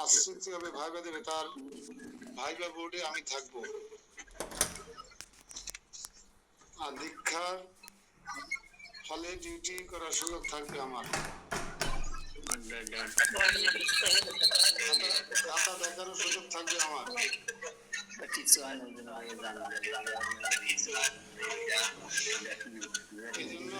আশ্রিত হবে ভাইবা দেবে, তার ভাইবা বোর্ডে আমি থাকবো। আর দীক্ষার হলে ডিউটি করার সুযোগ থাকবে আমার। খাতা দেখারও সুযোগ থাকবে আমার। এই জন্য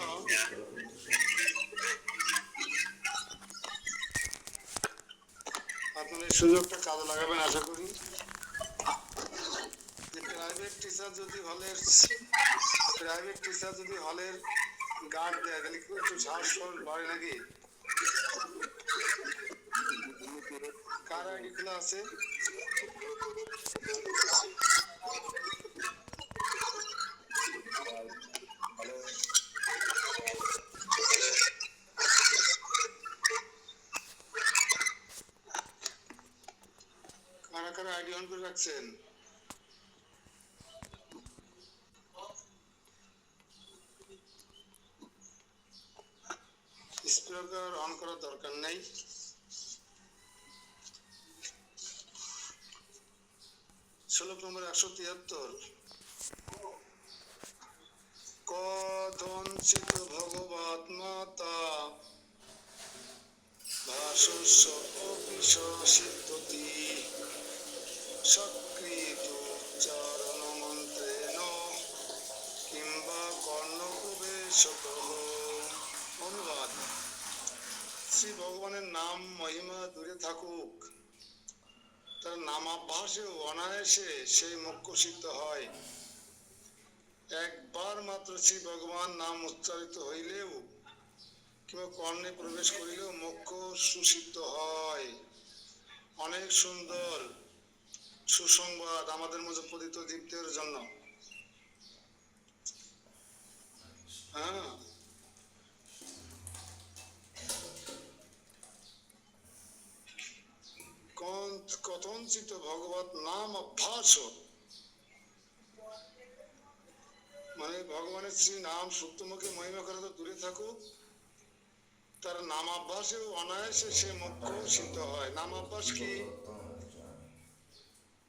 আপনার এই সুযোগটা কাজে লাগাবেন আশা করি। প্রাইভেট টিচার যদি হলের গার্ড দেয় তাহলে কি একটু সাহস বাড়ে নাকি? কার আইডি খোলা আছে? কারা কারা আইডি অন করে রাখছেন? স্পিকার অন করার দরকার নেই। শ্লোক নম্বর 173। কথঞ্চিত ভগবৎ মাতা ভাষস্য অপিশ সিদ্ধতি সকৃত উচ্চারণ মন্ত্রেণ কিংবা কর্ণপ্রবেশতঃ। অনুবাদ: শ্রী ভগবানের নাম মহিমা দূরে থাকুক, তার নামাভ্যাসেও অনায়াসে সেই মোক্ষ সিদ্ধ হয়। একবার মাত্র শ্রী ভগবান নাম উচ্চারিত হইলেও কিংবা কর্ণে প্রবেশ করিলেও মোক্ষ সুসিদ্ধ হয়। অনেক সুন্দর সুসংবাদ আমাদের মধ্যে পতিত জীবদের জন্য। হ্যাঁ, কথঞ্চিত ভগবত নাম অভ্যাস, মানে ভগবানের শ্রী নাম সুক্তমুখে মহিমা করা তো দূরে থাকুক, তার নামাভ্যাসেও অনায়াসে সে মোক্ষ সিদ্ধ হয়। নামাভ্যাস কি?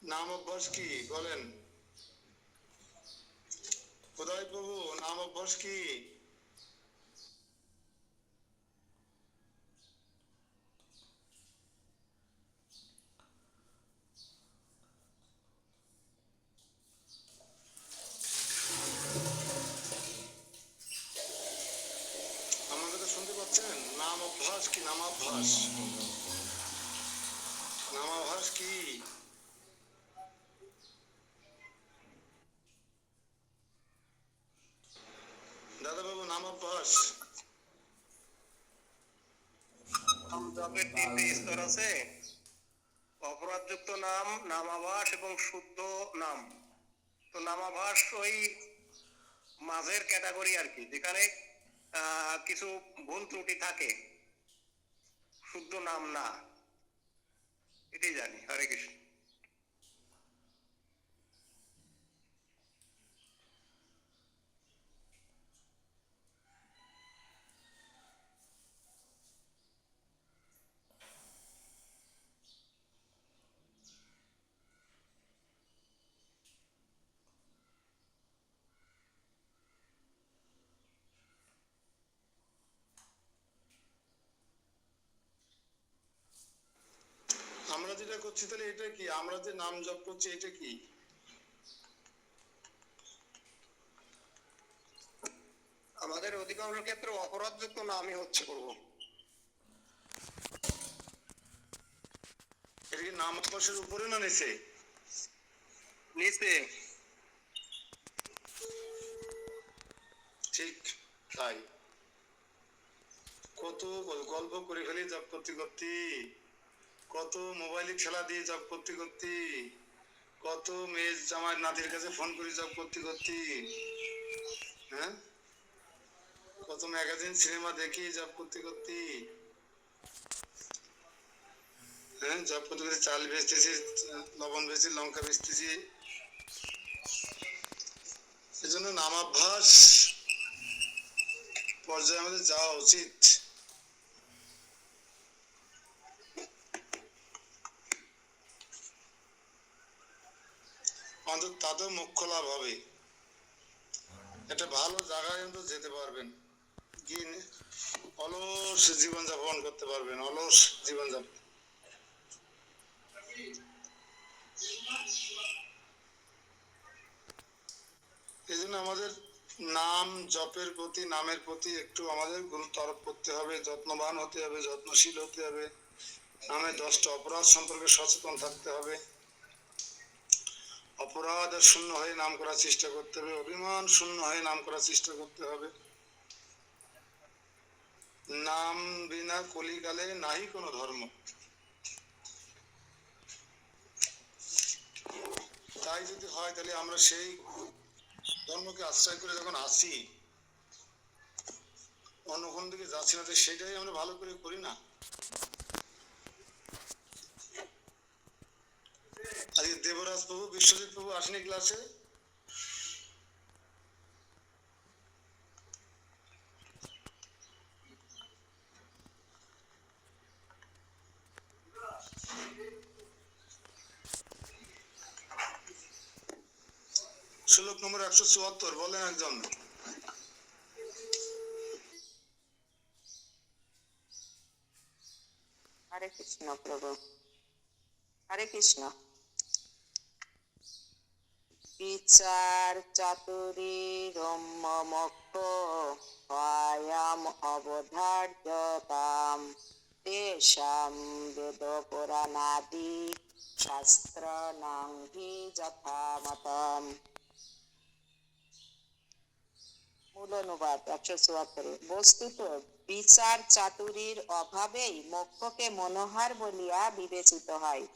নামাভ্যাস কি বলেন খোদাই প্রভু? নামাভ্যাস কি? আমার কথা শুনতে পাচ্ছেন? নাম অভ্যাস কি? নামাভ্যাস, নামাভ্যাস কি? দাদা বাবু, নামাভ্যাস। জপের 3টে স্তর আছে: অপরাধযুক্ত নাম, নামাভাস এবং শুদ্ধ নাম। তো নামাভাস ওই মাঝের ক্যাটাগরি আর কি, যেখানে কিছু ভুল ত্রুটি থাকে, শুদ্ধ নাম না। এটাই জানি। হরে কৃষ্ণ। আমরা যেটা করছি তাহলে এটা কি? আমরা যে নাম জপ করছি এটা কি? আমাদের অধিকাংশ ক্ষেত্রে অপরাধযুক্ত নামই হচ্ছে প্রভু। এটা কি নাম অভ্যাসের উপরে না নিচে? নিচে। ঠিক তাই। কত গল্প করে ফেলি জব করতে করতে, কত মোবাইলে খেলা দিয়ে জব করতে করতে, কত মেয়ে জামাই নাতির কাছে ফোন করে জব করতে করতে, হ্যাঁ, কত ম্যাগাজিন সিনেমা দেখি জব করতে করতে, হ্যাঁ, জব করতে করতে চাল বেচতেছি, লবণ বেচতেছি, লঙ্কা বেচতেছি। সেজন্য নামাভ্যাস পর্যায়ে আমাদের যাওয়া উচিত। আমাদের তাতেও মোক্ষ লাভ হবে। একটা ভালো জায়গায় কিন্তু যেতে পারবেন, গিয়ে অলস জীবনযাপন করতে পারবেন, অলস জীবনযাপন। এই জন্য আমাদের নাম জপের প্রতি, নামের প্রতি একটু আমাদের গুরুত্ব আরোপ করতে হবে, যত্নবান হতে হবে, যত্নশীল হতে হবে। নামে 10টা অপরাধ সম্পর্কে সচেতন থাকতে হবে। অপরাধ শূন্য হয়ে নাম করার চেষ্টা করতে হবে, অভিমান শূন্য হয়ে নাম করার চেষ্টা করতে হবে। নাম বিনা কলিকালে নাহি কোনো ধর্ম। তাই যদি হয় তাহলে আমরা সেই ধর্মকে আশ্রয় করে যখন আসি, অন্য কোন দিকে যাচ্ছি না, সেটাই আমরা ভালো করে করি না। আজকে দেবরাজ প্রভু, বিশ্বজিৎ প্রভু আসেনি ক্লাসে? শ্লোক নম্বর 174 বলেন একজন। হরে কৃষ্ণ প্রভু। হরে কৃষ্ণ। বিচার চাতুরী রম্য মোক্ষ ভয়াম অবধার্যতাম তেষাম বেদ পুরাণাদি শাস্ত্রাণাং হি যথামতম। মূল অনুবাদ 174। বস্তুত বিচার চাতুরীর অভাবেই মোক্ষকে মনোহার বলিয়া বিবেচিত হয়।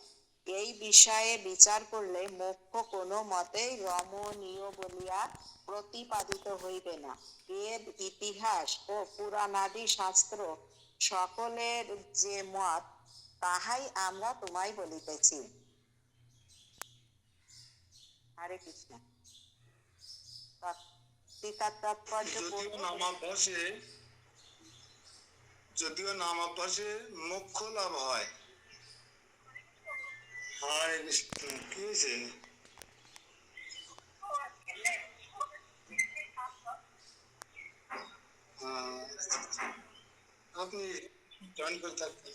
এই বিষয়ে বিচার করলে মোক্ষ কোনো মতেই রমণীয় বলিয়া প্রতিপাদিত হইবে না। বেদ, ইতিহাস ও পুরাণাদি শাস্ত্র সকলের যে মত, তাহাই আমরা তোমায় বলিতেছি। হরে কৃষ্ণ। টিকার তাৎপর্য যদিও নামাভ্যাসে মোক্ষ লাভ হয়। হরে কৃষ্ণ। কি হয়েছে? আপনি জয়েন করে থাকবেন।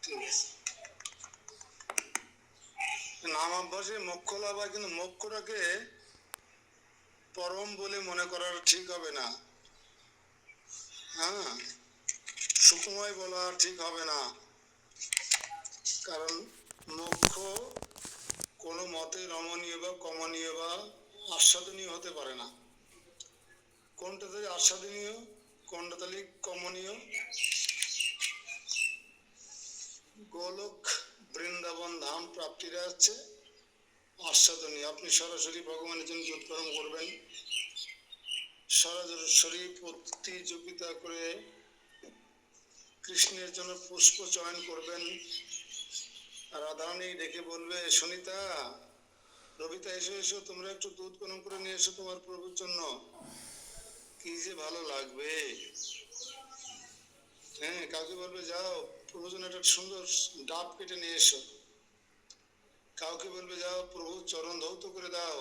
ঠিক আছে। নামাভ্যাসে মোক্ষ লাভ হয়, কিন্তু মোক্ষটাকে পরম বলে মনে করার ঠিক হবে না। হ্যাঁ, সুখময় বলা ঠিক হবে না। কারণ মোক্ষ কোনো মতে রমণীয় বা কমনীয় বা আস্বাদনীয় হতে পারে না। কোনটা তাহলে আস্বাদনীয়, কোনটা তাহলে কমনীয়? গোলক বৃন্দাবন ধাম প্রাপ্তিরা হচ্ছে আস্বাদনীয়। আপনি সরাসরি ভগবানের জন্য যোগকর্ম করবেন, সরাসরি প্রতিযোগিতা করে কৃষ্ণের জন্য পুষ্প চয়ন করবেন। রাধারানী ডেকে বলবে, সুনিতা, রবিতা, এসো এসো, তোমরা একটু দুধ গরম করে নিয়ে এসো তোমার প্রভুর জন্য। কি যে ভালো লাগবে। হ্যাঁ, কাউকে বলবে, যাও প্রভুর জন্য একটা সুন্দর ডাব কেটে নিয়ে এসো। কাউকে বলবে, যাও প্রভু চরণ ধৌত করে দাও,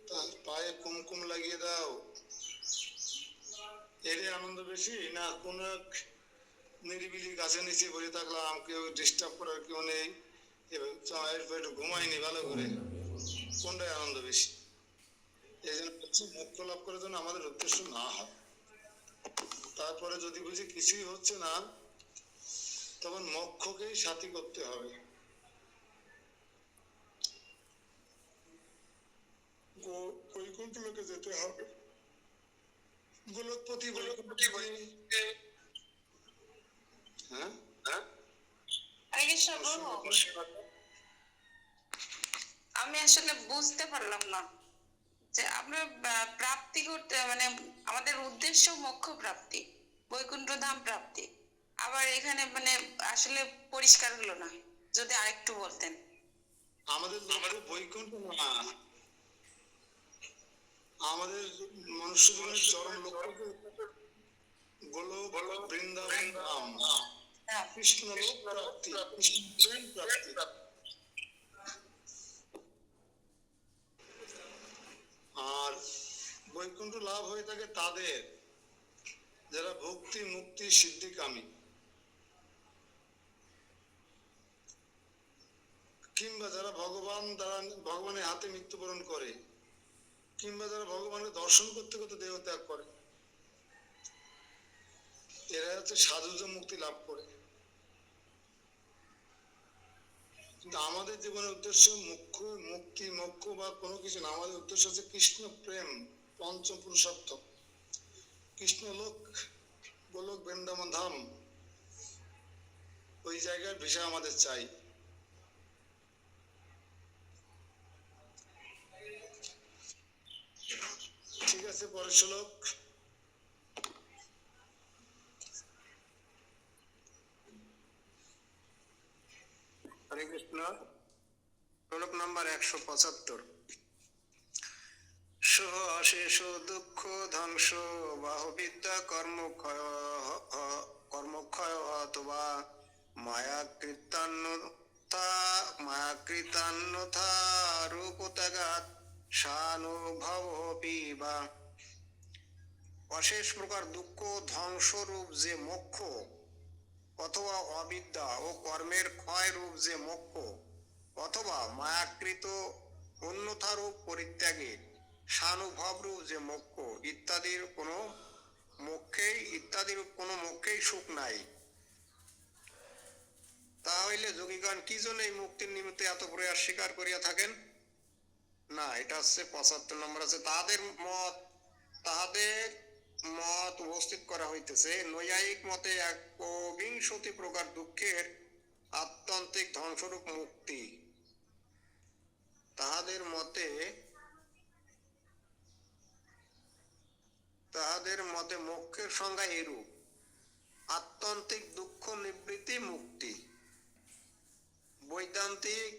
তার পায়ে কুমকুম লাগিয়ে দাও। এরই আনন্দ বেশি না কোন এক নিরিবিলি গাছে নিচে বসে থাকলাম, কেউ ডিস্টার্ব করার কেউ নেই, একটু ঘুমাইনি ভালো করে? কোনটাই আনন্দ বেশি? এই জন্য মোক্ষ লাভ করার জন্য আমাদের উদ্দেশ্য না হয়। তারপরে যদি বুঝি কিছুই হচ্ছে না, তখন মোক্ষকেই সাথী করতে হবে। বৈকুণ্ঠ লোকে যেতে হবে। গোলকপতি হ্যাঁ, হরে কৃষ্ণ প্রভু। আমি আসলে বুঝতে পারলাম না যে আমরা প্রাপ্তি করতে, মানে আমাদের উদ্দেশ্য মোক্ষ প্রাপ্তি, বৈকুণ্ঠ ধাম প্রাপ্তি, আবার এখানে মানে আসলে পরিষ্কার হলো না, যদি আরেকটু বলতেন। আমাদের লক্ষ্য বৈকুণ্ঠ না, আমাদের মনুষ্য জীবনের চরম লক্ষ্য গোলক বৃন্দাবন ধাম। হ্যাঁ, কৃষ্ণ লোক প্রাপ্তি, কৃষ্ণ প্রেম প্রাপ্তি। আর বৈকুণ্ঠ লাভ হয়ে থাকে তাদের যারা ভক্তি মুক্তি সিদ্ধিকামী, কিংবা যারা ভগবানের হাতে মৃত্যুবরণ করে, কিংবা যারা ভগবানকে দর্শন করতে করতে দেহ ত্যাগ করে, এরা হচ্ছে সাধুজ মুক্তি লাভ করে। কিন্তু আমাদের জীবনের উদ্দেশ্য মুখ্য মুক্তি মোক্ষ বা কোনো কিছু না, আমাদের উদ্দেশ্য হচ্ছে কৃষ্ণ প্রেম, পঞ্চম পুরুষার্থ, কৃষ্ণ লোক, গোলক বৃন্দাবন ধাম, ওই জায়গার বিষয় আমাদের চাই। ঠিক আছে, পরের শ্লোক। হরে কৃষ্ণ। শ্লোক নাম্বার 175। সহ অশেষ দুঃখ ধ্বংস বাহুবিদ্যা কর্মক্ষয় অথবা মায়াকৃতান্যথা রূপত্যাগাৎ সানুভবপি বা। অশেষ প্রকার দুঃখ ধ্বংসরূপ যে মোক্ষ অথবা অবিদ্যা ও কর্মের ক্ষয় রূপ যে মোক্ষ অথবা মায়াকৃত অন্যথারূপ পরিত্যাগের সানুভব রূপ যে মোক্ষ ইত্যাদির কোনো মোক্ষেই সুখ নাই। তাহলে যোগীগণ কি জন্য এই মুক্তির নিমিত্তে এত প্রয়াস স্বীকার করিয়া থাকেন? না, এটা হচ্ছে 75 নম্বর আছে। তাহাদের মত উপস্থিত করা হইতেছে। নৈয়ায়িক মতে 1 প্রকার দুঃখের আত্যন্তিক ধ্বংসরূপ মুক্তি। তাহাদের মতে মোক্ষের সংজ্ঞা এরূপ: আত্যন্তিক দুঃখ নিবৃত্তি মুক্তি। বৈদান্তিক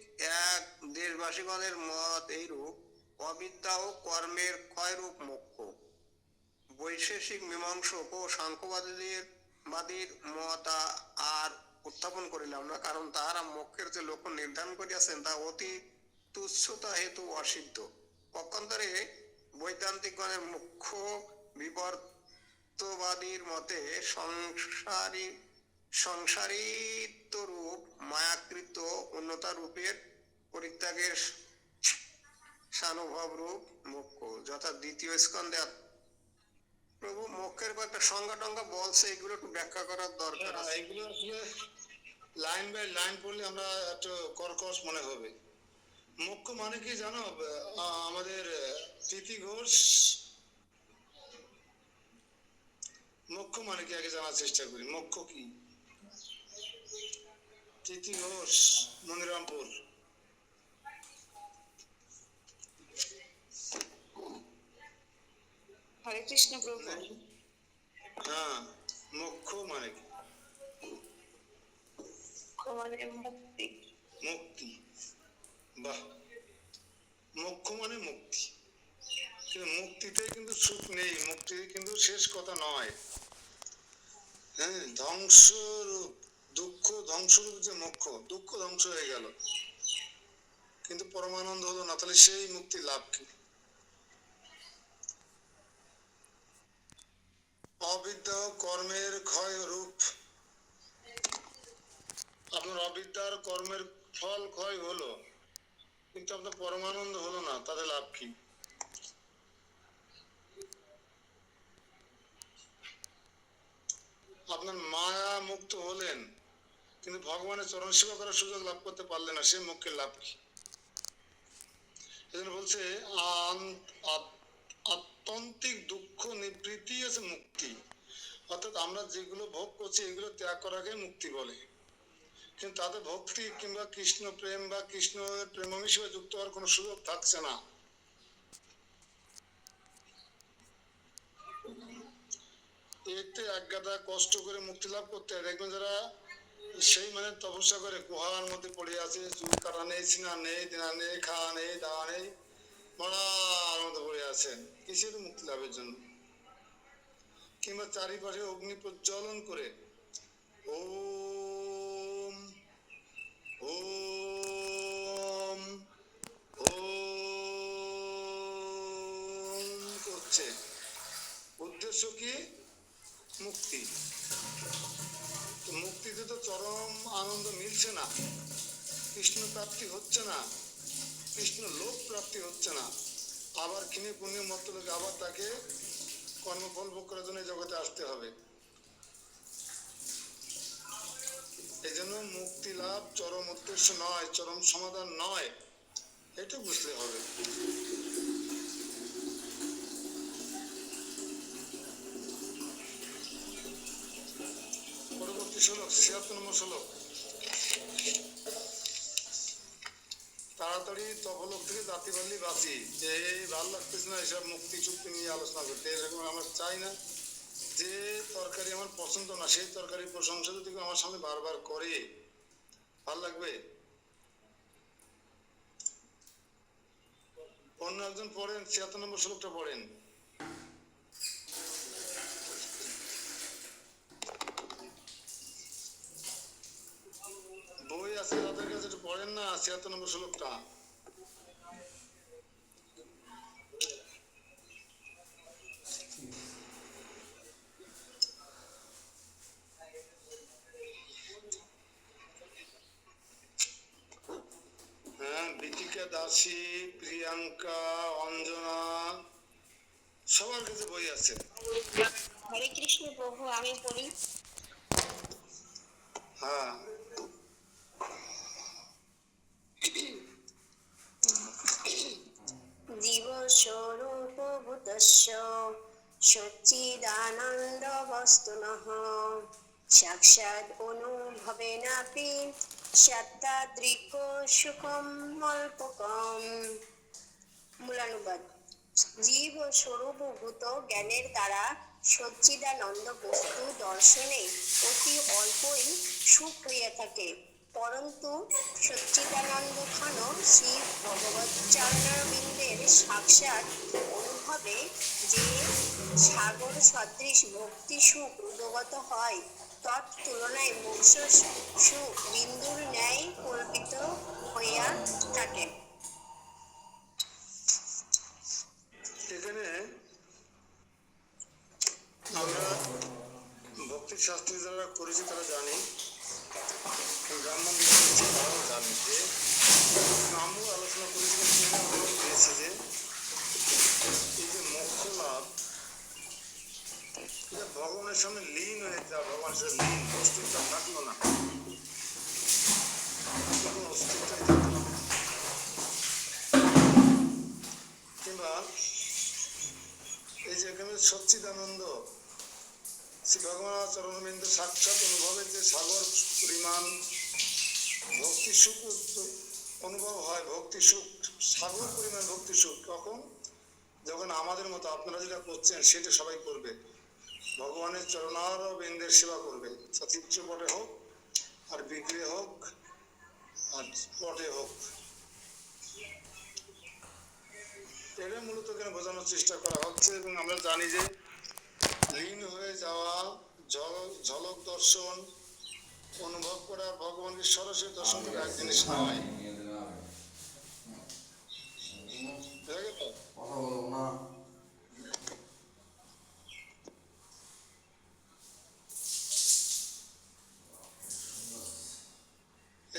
দেশবাসীগণের মত এইরূপ: অবিদ্যা ও কর্মের ক্ষয়রূপ মোক্ষ। বৈশেষিক মীমাংসক ও সাংখ্যবাদীর মত আর উত্থাপন করিলাম না, কারণ তাহারা মোক্ষের যে লক্ষ্য নির্ধারণ করিয়াছেন তা অতি তুচ্ছতা হেতু অসিদ্ধ। পক্ষান্তরে বৈদান্তিকগণের মুখ্য বিবর্তবাদীর মতে সংসারিত রূপ মায়াকৃত অন্যতা রূপের পরিত্যাগের সানুভব রূপ মোক্ষ, যথা 2 স্কন্ধে। প্রভু মোক্ষের কয়েকটা সংজ্ঞা টঙ্গা বলছে, এগুলো একটু ব্যাখ্যা করার দরকার আছে। এগুলো আসলে লাইন বাই লাইন পড়লে আমরা একটু কর্কশ মনে হবে। মোক্ষ মানে কি জানো? আমাদের তিথি ঘোষ মোক্ষ মানে কি আগে জানার চেষ্টা করি। মোক্ষ কি? তিথি ঘোষ, মনিরামপুর। হরে কৃষ্ণ প্রভু। হ্যাঁ, মোক্ষ মানে কি? মানে মুক্তি। মুক্তি, বাহ। মোক্ষ মানে মুক্তি, কিন্তু মুক্তিতে কিন্তু সুখ নেই, মুক্তি কিন্তু শেষ কথা নয়। হ্যাঁ, ধ্বংসরূপ দুঃখ, ধ্বংসরূপ যে মোক্ষ, দুঃখ ধ্বংস হয়ে গেল কিন্তু পরমানন্দ হলো না, তাহলে সেই মুক্তি লাভ কি? অবিদ্যা কর্মের ক্ষয় রূপ। আপনার অবিদ্যার কর্মের ফল ক্ষয় হলো কিন্তু আপনার পরমানন্দ হলো না, তাহলে লাভ কি? আপনার মায়া মুক্ত হলেন কিন্তু ভগবানের চরণ সেবা করার সুযোগ লাভ করতে পারলেন না, সে মোক্ষের লাভ কি? এজন্য বলছে আত্যন্তিক দুঃখ নিবৃত্তি আছে মুক্তি। অর্থাৎ আমরা যেগুলো ভোগ করছি এগুলো ত্যাগ করাকে মুক্তি বলে, কিন্তু তাতে ভক্তি কিংবা কৃষ্ণ প্রেম বা কৃষ্ণ প্রেম হিসেবে যুক্ত হওয়ার কোনো সুযোগ থাকছে না। এতে একগাদা কষ্ট করে মুক্তি লাভ করতে হয়। দেখবেন যারা সেই মানে তপস্যা করে গুহার মধ্যে পড়ে আছে, চুল কাটা নেই, সিনা নেই, দিনা নেই, খাওয়া নেই, দাওয়া নেই, মরার মতো পড়ে আছেন কিসের? মুক্তি লাভের জন্য। কিংবা চারিপাশে অগ্নি প্রজ্বলন করে ও ওম ওম করছে। উদ্দেশ্য কি? মুক্তি। তো মুক্তিতে তো চরম আনন্দ মিলছে না, কৃষ্ণ প্রাপ্তি হচ্ছে না, কৃষ্ণ লোক প্রাপ্তি হচ্ছে না। আবার কিনে পুণ্য মতলবে আবার তাকে কর্মফল ভোগ করার জন্য এই জগতে আসতে হবে। এই জন্য মুক্তি লাভ চরম উদ্দেশ্য নয়, চরম সমাধান নয়, এটা বুঝতে হবে। পরবর্তী শ্লোক ৭৬ নম্বর শ্লোক। তাড়াতাড়ি তপলোক থেকে জাতি বাল্লি বাঁচি। এই ভালো লাগতেছে না এসব মুক্তি চুক্তি নিয়ে আলোচনা করতে, এরকম আমরা চাই না। যে তরকারি আমার পছন্দ না সেই তরকারি প্রশংসা যদি কেউ আমার সামনে বারবার করে ভাল লাগবে? অন্য একজন পড়েন ৭৬ নম্বর শ্লোকটা পড়েন। বই আছে যাদের কাছে একটু পড়েন না ৭৬ নম্বর শ্লোকটা। হ্যাঁ, বিচিকা দাসী, প্রিয়াঙ্কা, অঞ্জনা সবার কাছে বই আছে। হরে কৃষ্ণ প্রভু, আমি পড়ি। হ্যাঁ, জীব স্বরূপ ভূতস্য সচ্চিদানন্দ বস্তুনঃ সাক্ষাৎ অনুভবেনাপি সত্তাদৃক সুখম অল্পকম। মূলানুবাদ: জীব স্বরূপভূত জ্ঞানের দ্বারা সচ্চিদানন্দ বস্তু দর্শনে অতি অল্পই সুখ হইয়া থাকে, পরন্তু সচ্চিদানন্দ ঘন শ্রী ভগবৎচরণারবিন্দের সাক্ষাৎ অনুভবে যে সাগর সদৃশ ভক্তি সুখ উদ্গত হয়, তৎ তুলনায় মোক্ষ সুখ বিন্দুর ন্যায় কল্পিত হইয়া থাকে। এখানে আমরা ভক্তি শাস্ত্রে যারা করেছি তারা জানি, ব্রাহ্মণ তারাও জানি যে আমরাও আলোচনা করেছিলাম পেয়েছি যে এই যে মোক্ষ লাভ এটা ভগবানের সামনে লীন হয়ে যাওয়া, ভগবানের সাথে লীন, অস্তিত্ব থাকলো না, কোনো অস্তিত্বই থাকলো না। কিংবা এই যে এখানে সচ্চিদানন্দ শ্রী ভগবান চরণবিন্দু সাক্ষাৎ অনুভবের যে সাগর পরিমাণ ভক্তি সুখ অনুভব হয়, ভক্তি সুখ সাগর পরিমাণ ভক্তি সুখ কখন? যখন আমাদের মতো আপনারা যেটা করছেন সেটা সবাই করবে, ভগবানের চরণারবিন্দের সেবা করবে, চিত্রপটে হোক আর বিগ্রহে হোক আর পটে হোক। এটা মূলত এখানে বোঝানোর চেষ্টা করা হচ্ছে। এবং আমরা জানি যে লীন হয়ে যাওয়া, ঝলক দর্শন অনুভব করা, ভগবানকে সরাসরি দর্শন করা এক জিনিস নয়।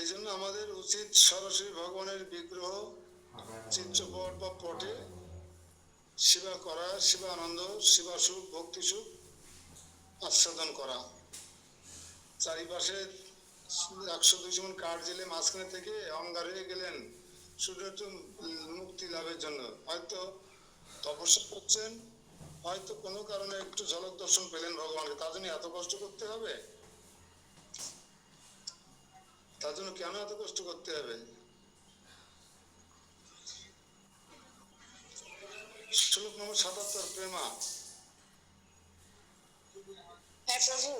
এই জন্য আমাদের উচিত সরাসরি ভগবানের বিগ্রহ, চিত্রপট বা পটে সেবা করা, সেবা আনন্দ, সেবা সুখ, ভক্তি সুখ আস্বাদন করা। চারিপাশে ১০০-২০০ মণ কাঠ জেলে মাঝখানে থেকে অঙ্গার হয়ে গেলেন শুধু একটু মুক্তি লাভের জন্য, হয়তো তপস্যা করছেন, হয়তো কোনো কারণে একটু ঝলক দর্শন পেলেন ভগবানকে, তার জন্য এত কষ্ট করতে হবে? তার জন্য কেন এত কষ্ট করতে হবে? শ্লোক নম্বর ৭৭, প্রেমা। হ্যাঁ প্রভু।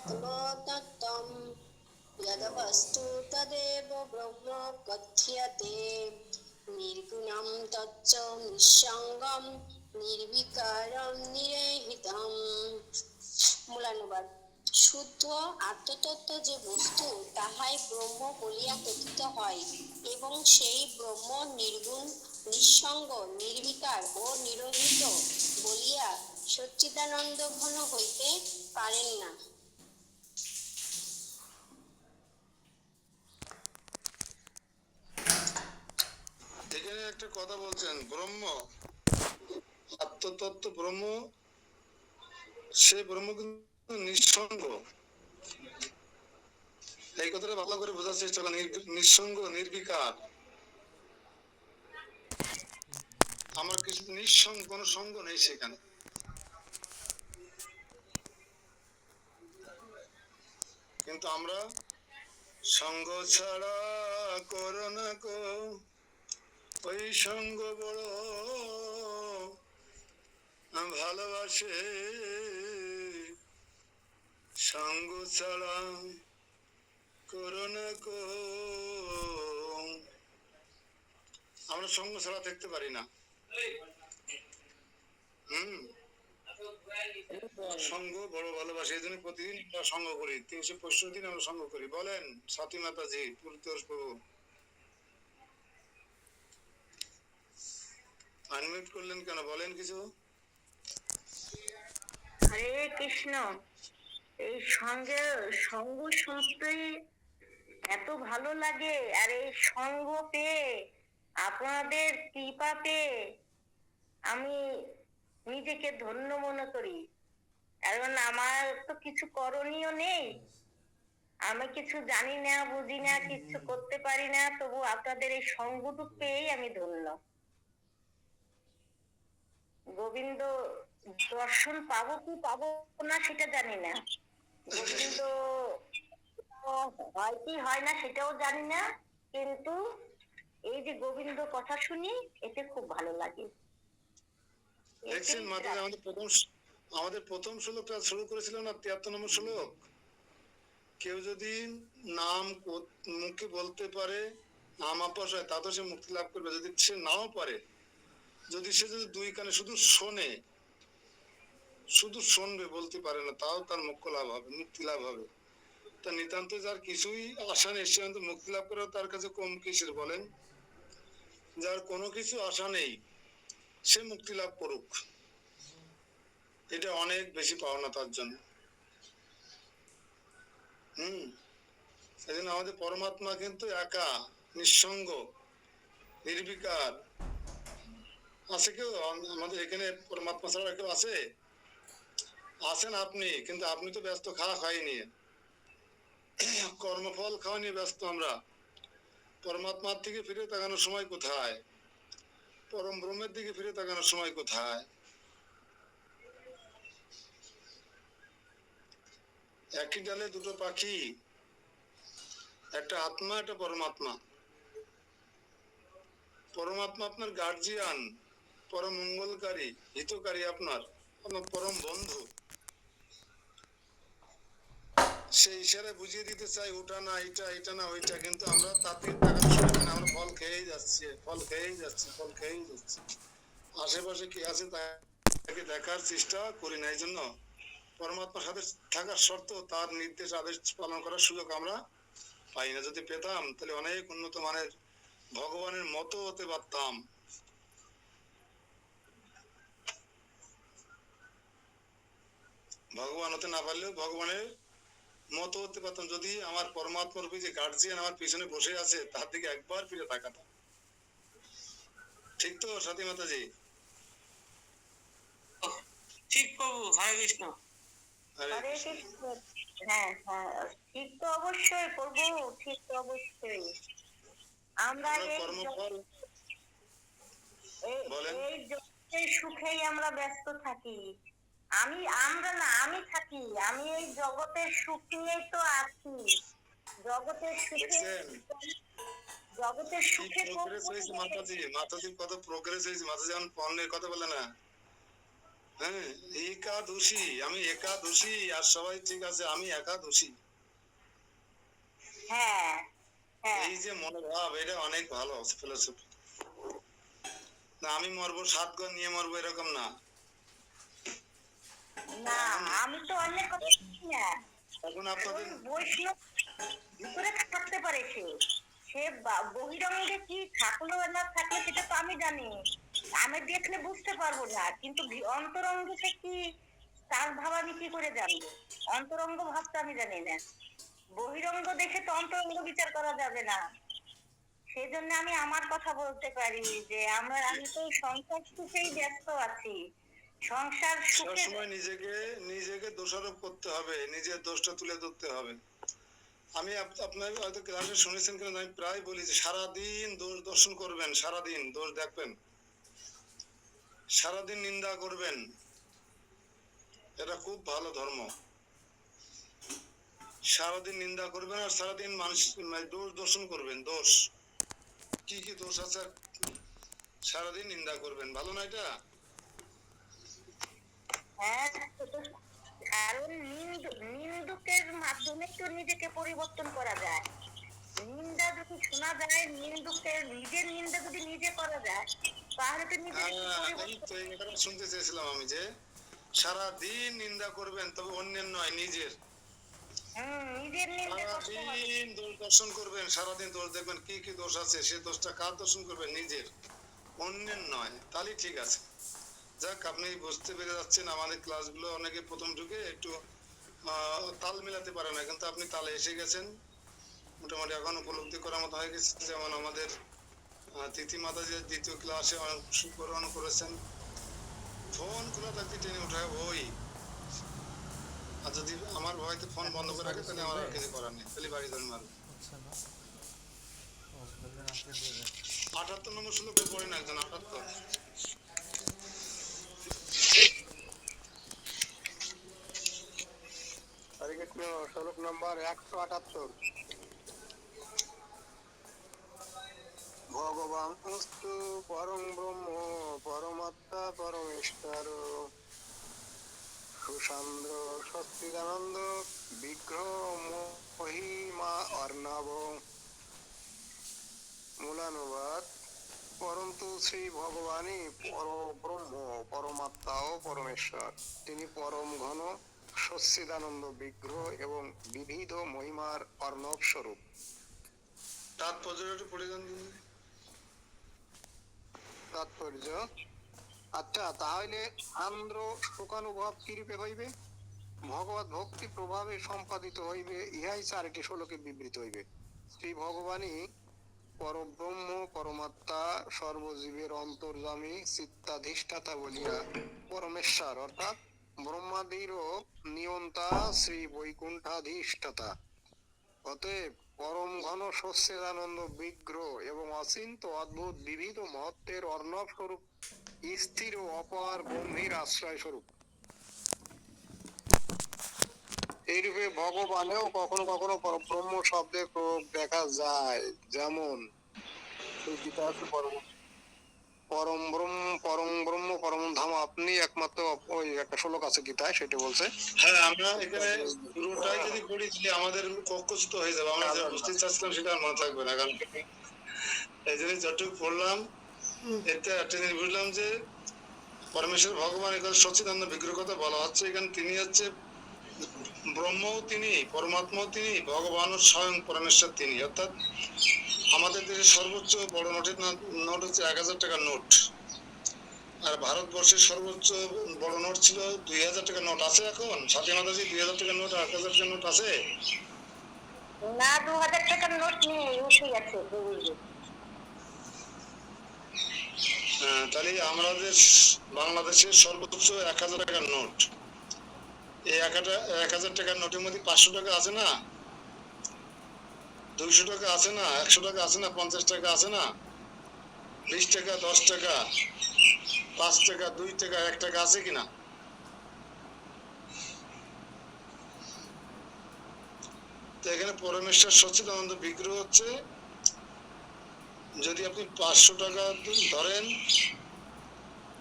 শুদ্ধাত্মতত্ত্বম যদবস্তু তদেব ব্রহ্ম কথ্যতে, নির্গুণম তচ্চ নিঃসঙ্গম নির্বিকারম নিরহিতম। মূলানুবাদ। শুদ্ধ আত্মতত্ত্ব যে বস্তু, তাহাই ব্রহ্ম বলিয়া কথিত হয়, এবং সেই ব্রহ্ম নির্গুণ, নিঃসঙ্গ, নির্বিকার ও নিরোহিত বলিয়া সচ্চিদানন্দ ঘন হইতে পারেন না। এখানে একটা কথা বলছেন, ব্রহ্ম আত্মতত্ত্ব ব্রহ্ম, সে ব্রহ্ম কিন্তু নিঃসঙ্গ। এই কথাটা ভালো করে বোঝার চেষ্টা করেন। নিঃসঙ্গ, নির্বিকার। আমার কিছু নিঃসঙ্গ, কোনো সঙ্গ নেই সেখানে। কিন্তু আমরা সঙ্গ ছাড়া করো না কো, ওই সঙ্গ বড় ভালোবাসে, সঙ্গ ছাড়া করো না কো। আমরা সঙ্গ ছাড়া থাকতে পারি না। সঙ্গ বড় ভালোবাসে, এই জন্য প্রতিদিন আমরা সঙ্গ করি, 365 দিন আমরা সঙ্গ করি। বলেন সাথী মাতাজি, পুরুতোষ প্রভু। আনমিউট করলেন কেন? বলেন কিছু। হরে কৃষ্ণ। এই সঙ্গ শুনতে এত ভালো লাগে, আর এই সঙ্গ পেয়ে, আপনাদের কৃপা পেয়ে আমি নিজেকে ধন্য মনে করি। কারণ আমার তো কিছু করণীয় নেই, আমি কিছু জানি না, বুঝি না, কিছু করতে পারি না, তবু আপনাদের এই সঙ্গটুকু পেয়েই আমি ধন্য। গোবিন্দ দর্শন পাবো কি পাবো না সেটা জানি না, গোবিন্দ হয় কি হয় না সেটাও জানি না, কিন্তু এই যে গোবিন্দ কথা শুনি, এতে খুব ভালো লাগে। দেখছেন মাতাজি, আমাদের প্রথম শ্লোকটা শুরু করেছিল না, 73 নম্বর শ্লোক। কেউ যদি নাম মুখে বলতে পারে, নাম অভ্যাস হয়, তা তো সে মুক্তি লাভ করবে। যদি সে নাও পারে, যদি সে যদি দুই কানে শুধু শোনে, শুধু শুনবে, বলতে পারে না, তাও তার মোক্ষ লাভ হবে, মুক্তি লাভ হবে। তা নিতান্ত যার কিছুই আশা নেই, সে অন্তত মুক্তি লাভ করে তার কাছে কম কিসের বলেন? যার কোনো কিছু আশা নেই, সে মুক্তি লাভ করুক, এটা অনেক বেশি পাওনা তার জন্য। সেজন্য আমাদের পরমাত্মা কিন্তু একা, নিঃসঙ্গ, নির্বিকার। আছে কেউ আমাদের এখানে পরমাত্মা ছাড়া কেউ আছে? আছেন আপনি, কিন্তু আপনি তো ব্যস্ত খাওয়া খাই নিয়ে, কর্মফল খাওয়া নিয়ে ব্যস্ত। আমরা পরমাত্মার দিকে ফিরে তাকানোর সময় কোথায়? পরম ব্রহ্মের দিকে ফিরে তাকানোর সময় কোথায়? একই ডালে দুটো পাখি, একটা আত্মা, একটা পরমাত্মা। পরমাত্মা আপনার গার্জিয়ান, পরম মঙ্গলকারী, হিতকারী, আপনার পরম বন্ধু। সেই ইশারায় বুঝিয়ে দিতে চাই, ওটা না এটা, এটা না ওইটা, কিন্তু আমরা তাতে তাকানোর সময় না, আমরা ফল খেয়েই যাচ্ছি, ফল খেয়েই যাচ্ছি, ফল খেয়েই যাচ্ছি। আশেপাশে কি আছে তাকে দেখার চেষ্টা করি না। এই জন্য পরমাত্মার সাথে থাকার শর্ত, তার নির্দেশ আদেশ পালন করার সুযোগ আমরা পাই না। যদি পেতাম তাহলে অনেক উন্নত মানের ভগবানের মতো হতে পারতাম। ভগবান হতে না পারলেও ভগবানের মতো হতে পারতাম, যদি আমার পরমাত্মার যে গার্জিয়ান আমার পিছনে বসে আছে, তার দিকে একবার ফিরে তাকাতাম। ঠিক তো সাথী মাতাজি? ঠিক প্রভু, হরে কৃষ্ণ। হরে হরে কৃষ্ণ। কৃষ্ণ। হ্যাঁ হ্যাঁ, ঠিক তো অবশ্যই প্রভু, ঠিক তো অবশ্যই। আমরা এই কর্মফল বলেন। এই জগতের সুখেই আমরা ব্যস্ত থাকি। আমরা না, আমি থাকি, আমি এই জগতের সুখ নিয়েই তো আছি। জগতের সুখে, জগতের কি সুখে প্রোগ্রেস হয়েছে মাতাজি, মাতাজির কত প্রোগ্রেস হয়েছে। মাতাজি এখন পণ্যের কথা বলে না। হ্যাঁ, একাদশী, আমি একাদশী, আর সবাই ঠিক আছে, আমি একাদশী। হ্যাঁ হ্যাঁ, এই যে মনোভাব, এটা অনেক ভালো ফিলোসফি। না আমি মরবো 7 ঘর নিয়ে মরবো, এরকম না। না, আমি তো অনেক কথা শুনি না। এখন আপনাদের ওই বৈষ্ণব ভিতরে থাকতে পারে সে বহিরঙ্গে কি থাকলো না থাকলো সেটা তো আমি জানি, আমি দেখলে বুঝতে পারবো না, কিন্তু অন্তরঙ্গে সে কি তার ভাব আমি কি করে জানবো? অন্তরঙ্গ ভাব তো আমি জানি না, বহিরঙ্গ দেখে তো অন্তরঙ্গ বিচার করা যাবে না। সেই জন্য আমি আমার কথা বলতে পারি যে আমি তো সংসার সুখেই ব্যস্ত আছি, সংসার সুখে। সবসময় নিজেকে নিজেকে দোষারোপ করতে হবে, নিজের দোষটা তুলে ধরতে হবে। আমি আপনার হয়তো ক্লাসে শুনেছেন কিনা, আমি প্রায় বলি যে সারাদিন দোষ দর্শন করবেন, সারাদিন দোষ দেখবেন, সারাদিন নিন্দা করবেন, এটা খুব ভালো ধর্ম। সারাদিন নিন্দা করবেন আর সারাদিন মানুষ দোষ দর্শন করবেন, দোষ কি কি দোষ আছে সারাদিন নিন্দা করবেন, ভালো না এটা? হ্যাঁ, কারণ নিন্দুকের মাধ্যমে তো নিজেকে পরিবর্তন করা যায়। নিন্দা যদি শোনা যায়, নিন্দুকের নিজের নিন্দা যদি নিজে করা যায়, তাহলে তো নিজের শুনতে চেয়েছিলাম আমি যে সারাদিন নিন্দা করবেন, তবে অন্যের নয়, নিজের। নিজের নিন্দা করতে হবে। সারাদিন দোষ দর্শন করবেন, সারাদিন দোষ দেখবেন, কি কি দোষ আছে, সে দোষটা কার দর্শন করবেন? নিজের, অন্যের নয়। তাহলে ঠিক আছে। যাক, আপনি বুঝতে পেরে যাচ্ছেন। আমাদের ক্লাসগুলো অনেকে প্রথম ঢুকে একটু তাল মিলাতে পারে না, কিন্তু আপনি তালে এসে গেছেন মোটামুটি, এখন উপলব্ধি করার মতো হয়ে গেছে। যেমন আমাদের তিথি মাতা যে দ্বিতীয় ক্লাসে অংশগ্রহণ করেছেন, ফোন খোলা থাকতে টেনে উঠায় ওই, আর যদি আমার ভয়তে ফোন বন্ধ করে রাখে তাহলে আমার আর কিছু করার নেই, তাহলে বাড়ি ধরে মারবে। 78 নম্বর শ্লোকে পড়েন একজন, 78। হরে কৃষ্ণ। শ্লোক নম্বর 178। ভগবান অস্তু পরম ব্রহ্ম পরমাত্মা পরমেশ্বর সুসান্দ্র সচ্চিদানন্দ বিগ্রহ মহিমা অর্ণব। মূলানুবাদ: পরন্তু শ্রী ভগবানই পরব্রহ্ম, পরমাত্মা ও পরমেশ্বর। তিনি পরম ঘন সচ্চিদানন্দ বিগ্রহ এবং বিবিধ মহিমার অর্ণব স্বরূপ। তাৎপর্যটা একটু পড়ে যান। তাৎপর্য: আচ্ছা, তাহলে সান্দ্র শোকানুভব কিরূপে হইবে? ভগবত ভক্তি প্রভাবে সম্পাদিত হইবে, ইহাই 4টি শ্লোকে বিবৃত হইবে। শ্রী ভগবানই পরব্রহ্ম, পরমাত্মা, সর্বজীবের অন্তর্যামী, চিত্তাধিষ্ঠাতা বলিয়া পরমেশ্বর অর্থাৎ ব্রহ্মাদিরও নিয়ন্তা, শ্রী বৈকুণ্ঠাধিষ্ঠাতা। অতএব পরম ঘন সচ্চিদানন্দ বিগ্রহ এবং অচিন্ত অদ্ভুত বিবিধ মহত্বের অর্ণব স্বরূপ, স্থির ও অপার গম্ভীর আশ্রয় স্বরূপ। এইরূপে ভগবানেও কখনো কখনো পরব্রহ্ম শব্দের প্রয়োগ দেখা যায়। যেমন পরম ব্রহ্ম পরম ধাম আপনি একমাত্র, ওই একটা শ্লোক আছে গীতায়, সেটা বলছে। হ্যাঁ, আমরা এখানে পুরোটাই যদি পড়ি তাহলে আমাদের কক্ষচ্যুত হয়ে যাবে। আমরা যেটা বুঝতে চাচ্ছিলাম সেটা আর মনে থাকবে না, কারণ এই জন্য যতটুকু পড়লাম এতে একটা জিনিস বুঝলাম যে পরমেশ্বর ভগবান এখানে সচ্চিদানন্দ বিগ্রহ কথা বলা হচ্ছে। এখানে তিনি হচ্ছে ব্রহ্মও তিনি, পরমাত্মাও তিনি, ভগবানও স্বয়ং পরমেশ্বর তিনি। অর্থাৎ আমাদের দেশের সর্বোচ্চ বড় নোট হচ্ছে 1000 টাকার নোট, আর ভারতবর্ষের সর্বোচ্চ বড় নোট ছিল 2000 টাকার নোট। আছে এখন স্বাধীনতাজি 2000 টাকার নোট, 1000 টাকার নোট আছে না? 2000 টাকার নোট নেই, উঠে গেছে। তাহলে আমাদের বাংলাদেশের সর্বোচ্চ 1000 টাকার নোট। এই 1000 টাকার নোটের মধ্যে 500 টাকা আছে না, 200 টাকা আছে না, 100 টাকা আছে না, 50 টাকা আছে না, 20 টাকা, 10 টাকা, 5 টাকা, 2 টাকা, 1 টাকা আছে কিনা? তো এখানে পরমেশ্বর সচ্চিদানন্দ বিগ্রহ হচ্ছে, যদি আপনি 500 টাকা ধরেন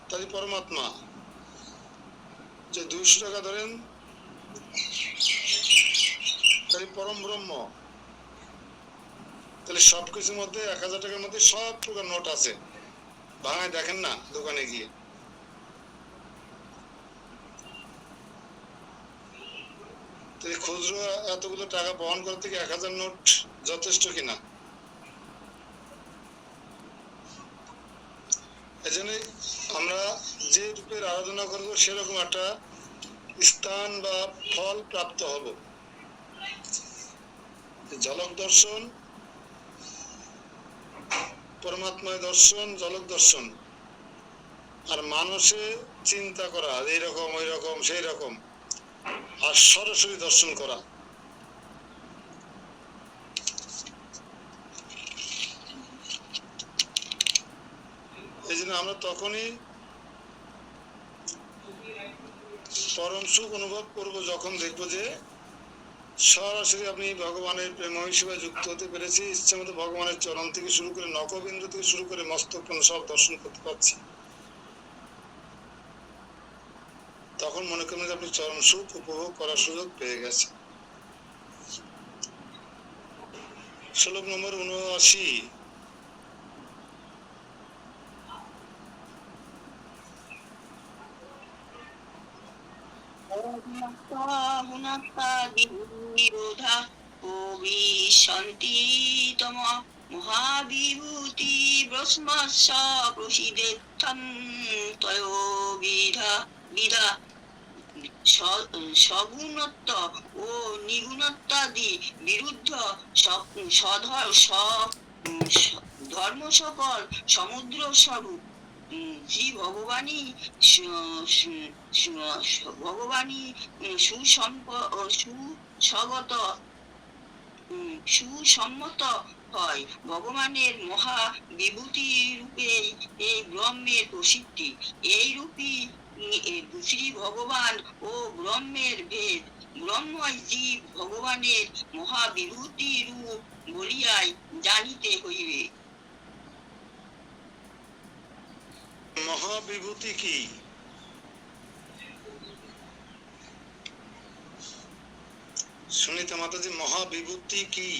তাহলে পরমাত্মা, যে 200 টাকা ধরেন তাহলে পরম ব্রহ্ম। তাহলে সবকিছুর মধ্যে 1000 টাকার মধ্যে সব প্রকার নোট আছে, ভাঙায় দেখেন না দোকানে গিয়ে। তো এই খুচরো এতগুলো টাকা বহন করতে কি 1000 নোট যথেষ্ট কিনা? এজন্য আমরা যে রূপের আরাধনা করব সেরকম একটা স্থান বা ফল প্রাপ্ত হব। ঝলক দর্শন, পরমাত্মায় দর্শন, ঝলক দর্শন, আর মানুষে চিন্তা করা এইরকম ওই রকম সেই রকম, আর সরাসরি দর্শন করা। এই জন্য আমরা তখনই পরম সুখ অনুভব করবো যখন দেখবো যে সরাসরি আপনি ভগবানের প্রেম হিসেবে যুক্ত হতে পেরেছি, ইচ্ছে মতো ভগবানের চরণ থেকে শুরু করে নখবিন্দু থেকে শুরু করে মস্তক পর্যন্ত সব দর্শন করতে পারছি। তখন মনে করেন যে আপনি চরম সুখ উপভোগ করার সুযোগ পেয়ে গেছেন। শ্লোক নম্বর 79। নিরোধা ও বিশান্তিতম মহাবিভূতি ব্রহ্মস্য প্রসিদ্ধেত্থং তয়ো বিধা সগুণত্ব ও নিগুণত্বাদি বিরুদ্ধ ধর্ম সকল সমুদ্র স্বরূপ শ্রী ভগবানই সুসম্মত হয়। ভগবানের মহা বিভূতি রূপে এই ব্রহ্মের প্রসিদ্ধি। এই রূপী শ্রী ভগবান ও ব্রহ্মের ভেদ। ব্রহ্মই জীব ভগবানের মহাবিভূতি রূপ বলিয়াই জানিতে হইবে। মহাবিভূতি কি? সুনীতা মাতাজি, মহাবিভূতি কি?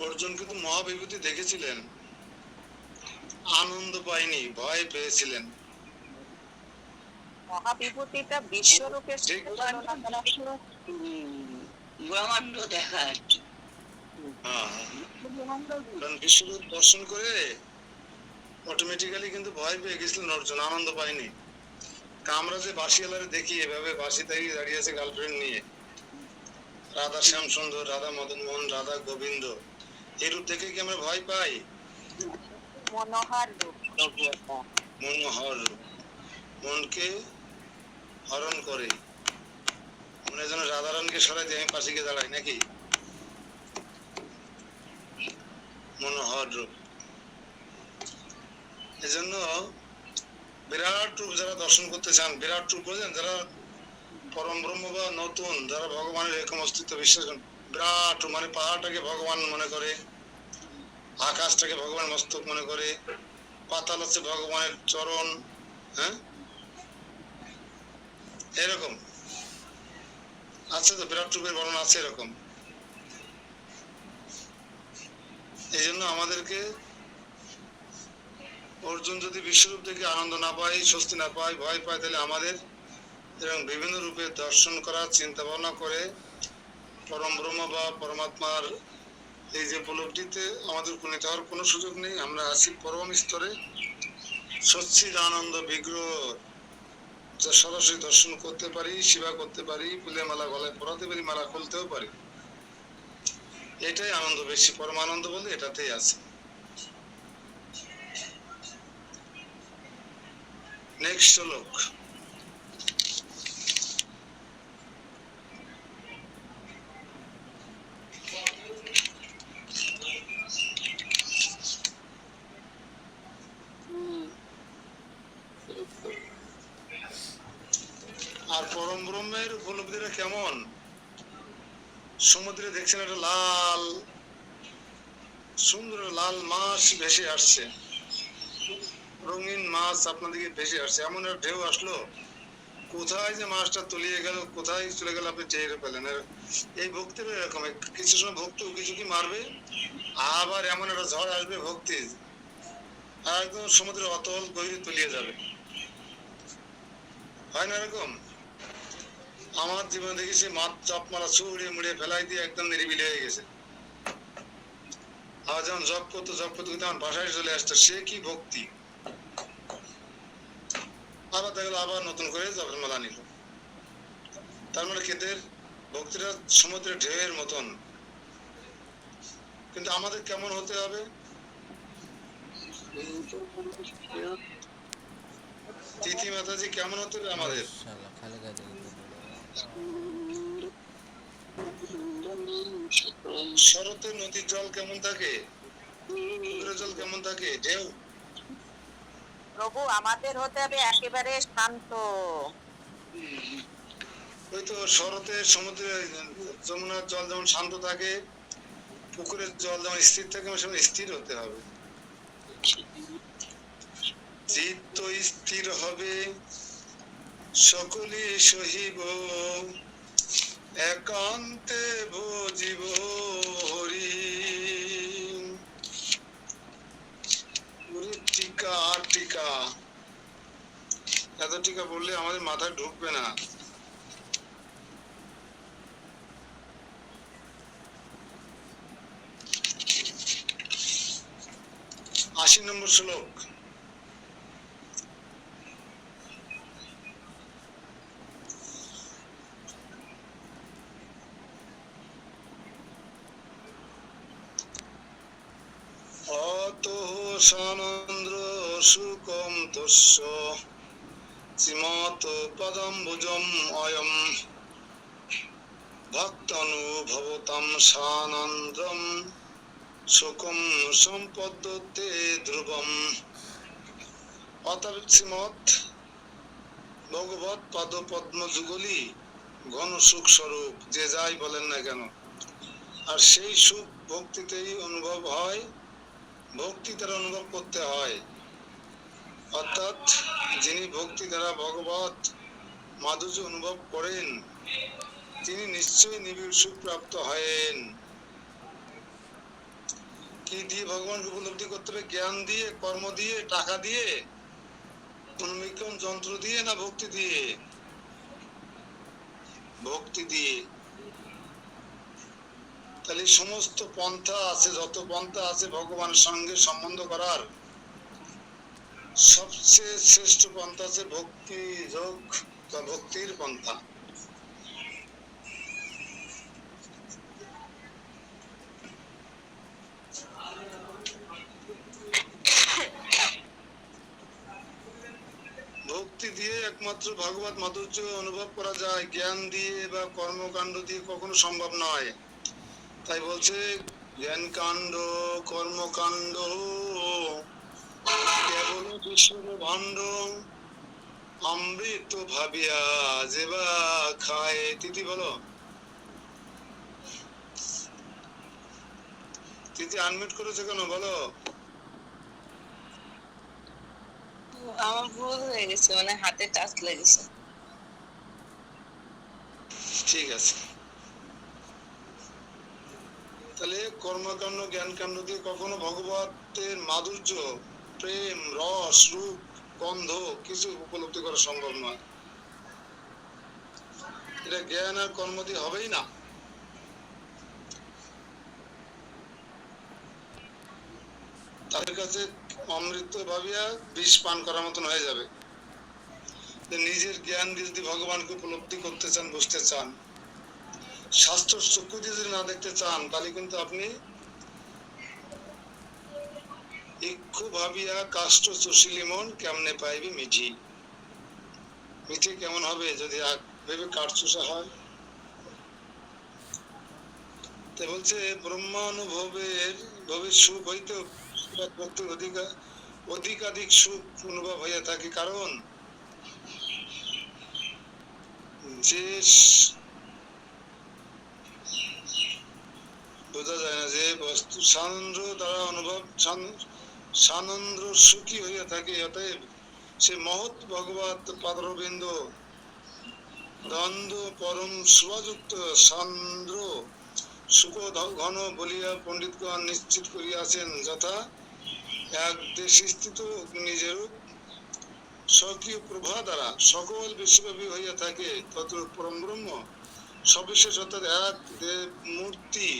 অর্জুন কিন্তু মহাবিভূতি দেখেছিলেন, আনন্দ পায়নি, ভয় পেয়েছিলেন। মহাবিভূতিটা বিশ্বরূপে ব্রহ্মাণ্ড দেখা আর কি। কারণ বিশ্বরূপ দর্শন করে অটোমেটিক্যালি কিন্তু ভয় পেয়ে গেছিলেন অর্জুন, আনন্দ পায়নি। আমরা যে বাসিয়ালারে দেখি এভাবে বাসি দাঁড়িয়ে আছে গার্লফ্রেন্ড নিয়ে, রাধা শ্যাম সুন্দর, রাধা মদন মোহন, রাধা গোবিন্দ, এই রূপ দেখে কি আমরা ভয় পাই? মনোহর রূপ, মনোহর রূপ, মনকে হরণ করে। মনে যেন রাধারানকে সরাই দিয়ে আমি পাশে গিয়ে দাঁড়াই নাকি? মনোহর রূপ। এজন্য বিরাট রূপ যারা দর্শন করতে চান, বিরাট রূপ বোঝেন, যারা পরম ব্রহ্ম বা নতুন, যারা ভগবানের একম অস্তিত্ব বিশ্বাস করেন, বিরাট রূপ মানে পাহাড়টাকে ভগবান মনে করে, আকাশটাকে ভগবান মস্তক মনে করে, পাতাল হচ্ছে ভগবানের চরণ, হ্যাঁ এরকম আছে তো, বিরাট রূপের বর্ণনা আছে এরকম। এই জন্য আমাদেরকে অর্জুন যদি বিশ্বরূপ থেকে আনন্দ না পায়, স্বস্তি না পায়, ভয় পায়, তাহলে আমাদের এরকম বিভিন্ন রূপে দর্শন করা, চিন্তা ভাবনা করে পরম ব্রহ্ম বা পরমাত্মার এই যে উপলব্ধিতে আমাদের উপনীত হওয়ার কোনো সুযোগ নেই। আমরা আছি পরম স্তরে, সচ্চিদ আনন্দ বিগ্রহ, যা সরাসরি দর্শন করতে পারি, সেবা করতে পারি, ফুলে মালা গলায় পরাতে পারি, মালা খুলতেও পারি। এটাই আনন্দ বেশি, পরম আনন্দ বলে এটাতেই আছে। নেক্সট শ্লোক। আর পরম ব্রহ্মের উপলব্ধিটা কেমন? সমুদ্রে দেখছেন একটা লাল সুন্দর লাল মাছ ভেসে আসছে, রঙিন মাছ আপনাদেরকে ভেসে আসছে, এমন একটা ঢেউ আসলো, কোথায় যে মাছটা তলিয়ে গেল, কোথায় চলে গেল আপনি টের পেলেন। এই ভক্তির এরকম, কিছু সময় ভক্তি কিছু কি মারবে, আবার এমন একটা ঝড় আসবে ভক্তি, একদম সমুদ্রের অতল গভীরে তলিয়ে যাবে। হয় না এরকম? আমার জীবনে দেখেছি মাছ চাপ মারা ছুড়ে মুড়ে ফেলাই দিয়ে একদম নিরিবিলি হয়ে গেছে। আর যখন জব করতে কিন্তু আমার বাসায় চলে আসতো, সে কি ভক্তি! আবার দেখা গেলো আবার নতুন করে জবের মালা নিল। তার মানে কেদের ভক্তিটা সমুদ্রের ঢেউয়ের মতন। কিন্তু আমাদের কেমন হতে হবে? তিথি মাতাজি কেমন হতে হবে আমাদের? শরতে নদীর জল কেমন থাকে? পুকুরের জল কেমন থাকে? ঢেউ। প্রভু আমাদের হতে হবে একেবারে শান্ত। ওই তো শরতে সমুদ্রে যমুনার জল যেমন শান্ত থাকে, পুকুরের জল যেমন স্থির থাকে, সেমন স্থির হতে হবে। চিত্ত স্থির হবে, সকলে সহিব, একান্তে ভজিব হরি। টিকা আর টিকা, এত টিকা বললে আমাদের মাথায় ঢুকবে না। 80 নম্বর শ্লোক। অতঃ সানন্দ্র সুকম তস্য শ্রীমত পদম্বুজম অয়ম ভক্তানুভবতাম সানন্দ্রম সুকম সম্পদ্যতে ধ্রুবম। অতএব শ্রীমৎ ভগবত পদ পদ্ম যুগলি ঘন সুখ স্বরূপ, যে যাই বলেন না কেন, আর সেই সুখ ভক্তিতেই অনুভব হয়, ভক্তি দ্বারা অনুভব করতে হয়। অর্থাৎ যিনি ভক্তি দ্বারা ভগবত মাধুর্য অনুভব করেন, তিনি নিশ্চয়ই নিবিড় সুখ প্রাপ্ত হয়েন। কি দিয়ে ভগবানকে উপলব্ধি করতে হবে? জ্ঞান দিয়ে, কর্ম দিয়ে, টাকা দিয়ে, অনুমীক্ষণ যন্ত্র দিয়ে, না ভক্তি দিয়ে? ভক্তি দিয়ে। তাহলে সমস্ত পন্থা আছে, যত পন্থা আছে ভগবানের সঙ্গে সম্বন্ধ করার, সবচেয়ে শ্রেষ্ঠ পন্থা আছে ভক্তি যোগ বা ভক্তির পন্থা। ভক্তি দিয়ে একমাত্র ভগবত মাধুর্য অনুভব করা যায়, জ্ঞান দিয়ে বা কর্মকাণ্ড দিয়ে কখনো সম্ভব নয়। তাই বলছে জ্ঞান কাণ্ড কর্মকাণ্ড কেবল বিষ্ণু ভাণ্ড, অমৃত ভাবিয়া যেবা খায়। তিথি বলো, তিথি আনমিউট করেছে কেন বলো? আমার ভুল হয়ে গেছে, মানে হাতে টাচ লেগেছে। ঠিক আছে। তাহলে কর্মকাণ্ড জ্ঞান কাণ্ড দিয়ে কখনো ভগবতের মাধুর্য, প্রেম, রস, রূপ, গন্ধ কিছু উপলব্ধি করা সম্ভব নয়। এটা জ্ঞান আর কর্ম দিয়ে হবেই না। তাদের কাছে অমৃত ভাবিয়া বিষ পান করার মতন হয়ে যাবে। নিজের জ্ঞান দিয়ে যদি ভগবানকে উপলব্ধি করতে চান, বুঝতে চান, শাস্ত্র চক্ষু দিয়ে যদি না দেখতে চান, তাহলে কিন্তু আপনি ইক্ষু ভাবিয়া কাষ্ট চষিলি মন কেমনে পাইবি মিঠি। মিঠি কেমন হবে যদি ভেবে কাঠ চষা হয়? তাই বলছে ব্রহ্মানুভবের সুখ হইতে ভক্তির অধিকাধিক সুখ অনুভব হইয়া থাকে। কারণ যে বোঝা যায় না, যে বস্তু সানন্দ্র দ্বারা অনুভব, সানন্দ্র সুখী হইয়া থাকে। অতএব সে মহৎ ভগবত পাদরবিন্দ দ্বন্দ্ব পরম শুভযুক্ত সান্দ্র সুখ ঘন বলিয়া পণ্ডিতগণ নিশ্চিত করিয়াছেন। যথা এক দেশে স্থিত নিজের স্বকীয় প্রভা দ্বারা সকল বিশ্বব্যাপী হইয়া থাকে, তত পরম ব্রহ্ম সবিশেষ অর্থাৎ এক দেব মূর্তি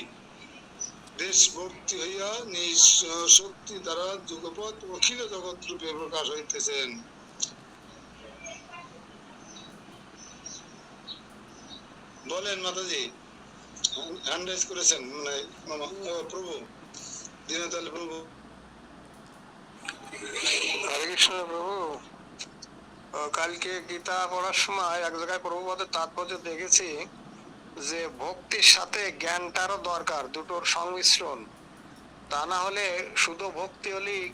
দেশভর্তি হইয়া নিজ শক্তি দ্বারা যুগপৎ অখিল জগৎ রূপে প্রকাশ হইতেছেন। বলেন মাতাজি, হ্যান্ড রাইজ করেছেন মানে প্রভু দীনদয়াল প্রভু। হরে কৃষ্ণ প্রভু। কালকে গীতা পড়ার সময় এক জায়গায় প্রভুপাদের তাৎপর্য দেখেছি যে ভক্তির সাথে জ্ঞানটারও দরকার, দুটোর সংমিশ্রণ। তা না হলে শুধু ভক্তি হলেই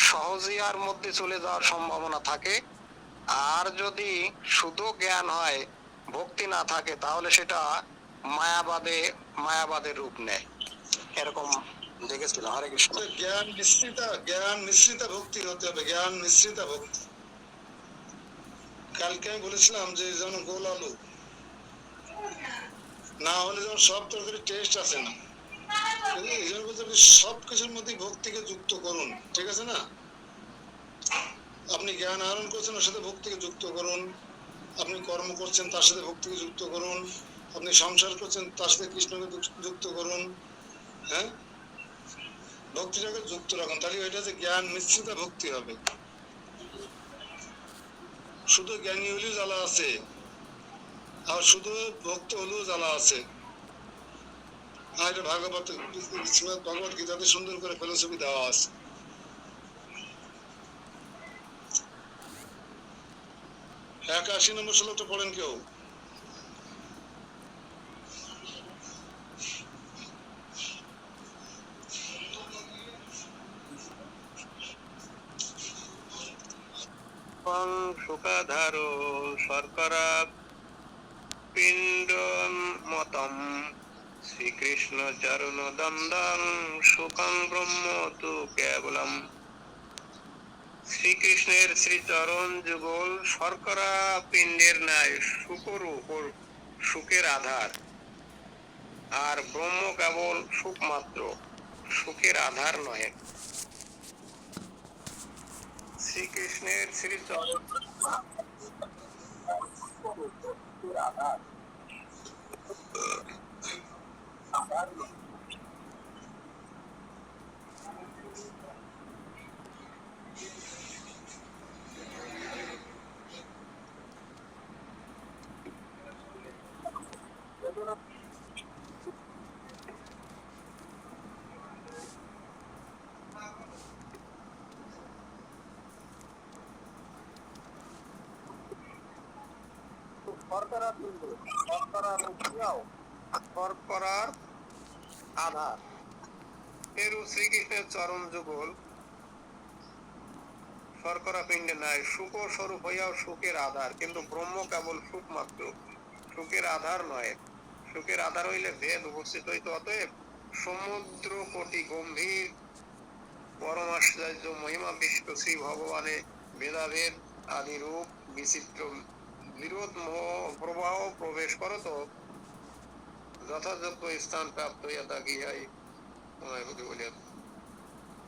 সহজিয়ার মধ্যে চলে যাওয়ার সম্ভাবনা থাকে, আর যদি শুধু জ্ঞান হয় ভক্তি না থাকে তাহলে সেটা মায়াবাদের রূপ নেয়, এরকম দেখেছিলাম। হরে কৃষ্ণ। জ্ঞান মিশ্রিতা ভক্তি হতে হবে, জ্ঞান মিশ্রিতা ভক্তি। কালকে আমি বলেছিলাম যে যেমন গোল আলু না হলে যেমন সব তরকারি টেস্ট আসে না, এই জন্য বলতে আপনি সবকিছুর মধ্যে ভক্তিকে যুক্ত করুন, ঠিক আছে না? আপনি জ্ঞান আহরণ করছেন ওর সাথে ভক্তিকে যুক্ত করুন, আপনি কর্ম করছেন তার সাথে ভক্তিকে যুক্ত করুন, আপনি সংসার করছেন তার সাথে কৃষ্ণকে যুক্ত করুন। হ্যাঁ, ভক্তিটাকে যুক্ত রাখুন, তাহলে ওইটা যে জ্ঞান মিশ্রিত ভক্তি হবে। শুধু জ্ঞানী হলেও জ্বালা আছে, আর শুধু ভক্ত হলেও জ্বালা আছে। আর এটা ভগবত গীতাতে সুন্দর করে ফিলোসফি দেওয়া আছে। 81 নম্বর শ্লোকটা পড়েন কেউ। সুখাধারো শর্করা পিণ্ড মতম শ্রীকৃষ্ণ চরণ দন্দং সুখং ব্রহ্ম তু কেবলম। শ্রীকৃষ্ণের শ্রীচরণ যুগল শর্করা পিণ্ডের ন্যায় সুখের আধার, আর ব্রহ্ম কেবল সুখ মাত্র, সুখের আধার নয়। শ্রীকৃষ্ণের শ্রীচরণ আধার। শর্করার আধার এরূপ শ্রীকৃষ্ণের চরণ যুগল শর্করা পিণ্ডে নাই, সুখ স্বরূপ হইয়াও সুখের আধার, কিন্তু ব্রহ্ম কেবল সুখ মাত্র, সুখের আধার নয়। সুখের আধার হইলে ভেদ উপস্থিত হইত। অতএব সমুদ্র কোটি গম্ভীর পরমাশ্চর্য মহিমা বিষ্ট শ্রী ভগবানে ভেদাভেদ আদি রূপ বিচিত্র বিরোধ প্রবাহ প্রবেশ করত যথাযোগ্য স্থান প্রাপ্ত হইয়া থাকি। বলিয়া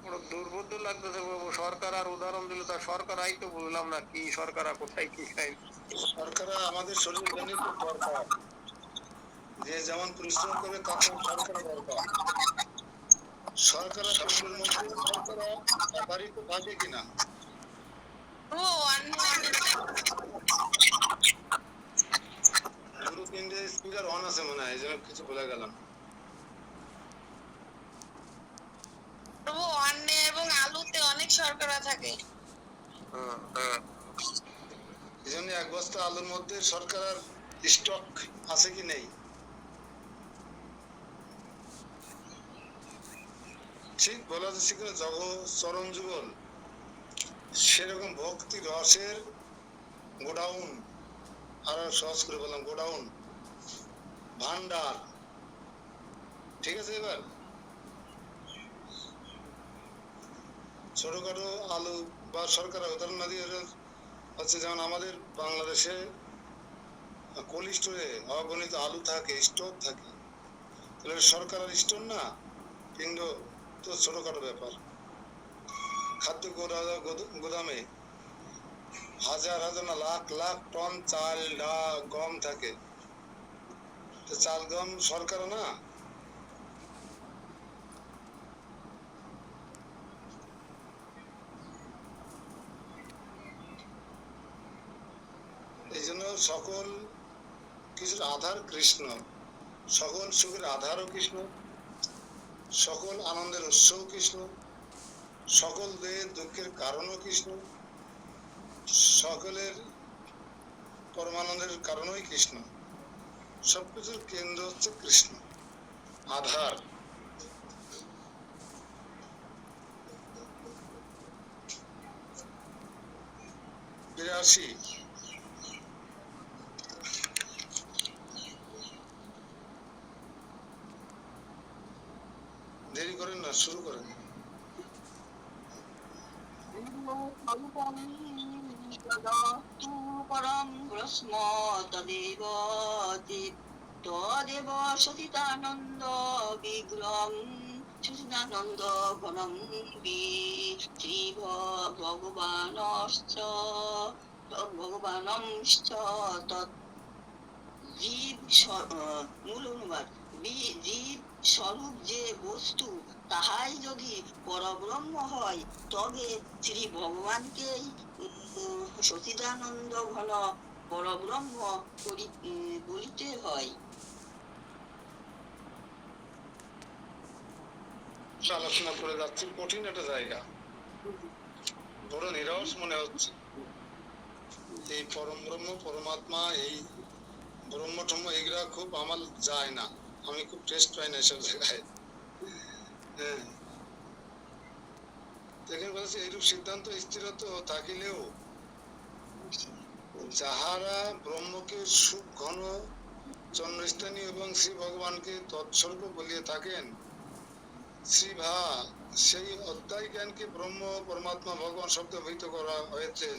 বড় দুর্বোধ্য লাগতেছে বাবু। সরকার আর উদাহরণ দিল, তা সরকারাই তো বুঝলাম না কি সরকারা, কোথায় কি খাই। সরকারা আমাদের শরীর জন্য খুব দরকার, যে যেমন পরিশ্রম করে তার সরকার দরকার। সরকারের শরীরের মধ্যে সরকারা বাড়িতে থাকে কিনা। গ্রুপ ইন্ডিয়া স্পিকার অন আছে মনে হয়, এই জন্য কিছু বলে গেলাম। অন্নে এবং আলুতে অনেক শর্করা থাকে, এই জন্য এক বস্তা আলুর মধ্যে সরকার স্টক আছে কি নেই। ঠিক বলা যাচ্ছে কিনা চরণ যুগল সেরকম ভক্তি রসের গোডাউন, আর সহজ করে বললাম গোডাউন, ভান্ডার, ঠিক আছে। এবার ছোটখাটো আলু বা সরকার উদাহরণ না দিয়ে হচ্ছে, যেমন আমাদের বাংলাদেশে কোল্ড স্টোরে অগণিত আলু থাকে, স্টোর থাকে, তাহলে সরকারের স্টোর না, কিন্তু তো ছোটখাটো ব্যাপার। খাদ্য গোদামে হাজার হাজার না লাখ লাখ টন চাল ডাল গম থাকে, তো চাল গম সরকার না। এই জন্য সকল কিছুর আধার কৃষ্ণ, সকল সুখের আধারও কৃষ্ণ, সকল আনন্দের উৎসও কৃষ্ণ, সকল দেহের দুঃখের কারণও কৃষ্ণ, সকলের পরমানন্দের কারণই কৃষ্ণ। সবকিছুর কেন্দ্র হচ্ছে কৃষ্ণ, আধার। বিরাশি। দেরি করেন না, শুরু করেন। পরম প্রশ্ন তদেব তদেব সচিতানন্দ বিগ্রহম সচিতানন্দ ঘনম শ্রী ভগবানশ্চ ভগবানশ্চ তৎ জীব মূল অনুবাদ জীব স্বরূপ যে বস্তু তাহাই যদি পরব্রহ্ম হয় তবে শ্রী ভগবানকেই সচিদানন্দ ঘন পরব্রহ্ম বলিতে হয়। আলোচনা করে যাচ্ছি, কঠিন একটা জায়গা, বড় নিরস মনে হচ্ছে। এই পরম ব্রহ্ম পরমাত্মা, এই ব্রহ্ম টম্ম এগুলা খুব আমার যায় না, আমি খুব টেস্ট পাই না এসব জায়গায়। হ্যাঁ, দেখেন বলছে এইরূপ সিদ্ধান্ত স্থিরত থাকিলেও যাহারা ব্রহ্মকে সুখ ঘন জন্মস্থানীয় এবং শ্রী ভগবানকে তৎস্বরূপ বলিয়া থাকেন, শ্রীভা সেই অধ্যায় জ্ঞানকে ব্রহ্ম পরমাত্মা ভগবান শব্দ অভিহিত করা হয়েছেন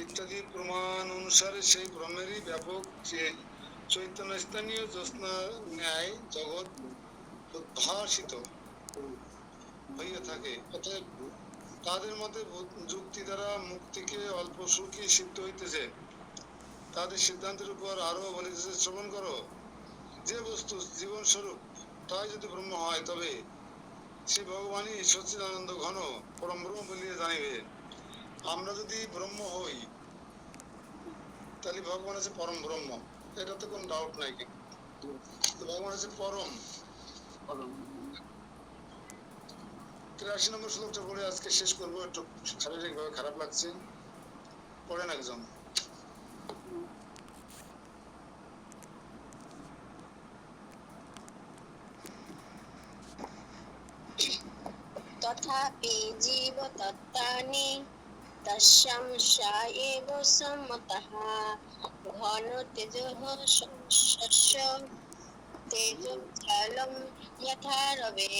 ইত্যাদি প্রমাণ অনুসারে সেই ব্রহ্মেরই ব্যাপক যে চৈতন্য স্থানীয় জ্যোৎস্না ন্যায় জগৎ উদ্ভাসিত হইয়া থাকে। অতএব তাদের মতে যুক্তি দ্বারা মুক্তিকে অল্প সুখী সিদ্ধ হইতেছে। তাদের সিদ্ধান্তের উপর আরো বলিতেছে, শ্রবণ করো, যে বস্তু জীবন স্বরূপ তাই যদি ব্রহ্ম হয় তবে শ্রী ভগবানই সচ্চিদানন্দ ঘন পরম ব্রহ্ম বলিয়া জানিবে। আমরা যদি ব্রহ্ম হই তাহলে ভগবান আছে পরম ব্রহ্ম, এটাতে কোনো ডাউট নাই। কিন্তু ভগবান আছে পরম। 83 নম্বর শ্লোকটা পড়ে আজকে শেষ করবো, একটু শারীরিক ভাবে খারাপ লাগছে, পড়েন একজন। তথাপি জীব তত্ত্বানি তস্যাং সা এব সম্মতঃ ঘন তেজঃ শস্য তেজোজ্জ্বলং যথা রবে।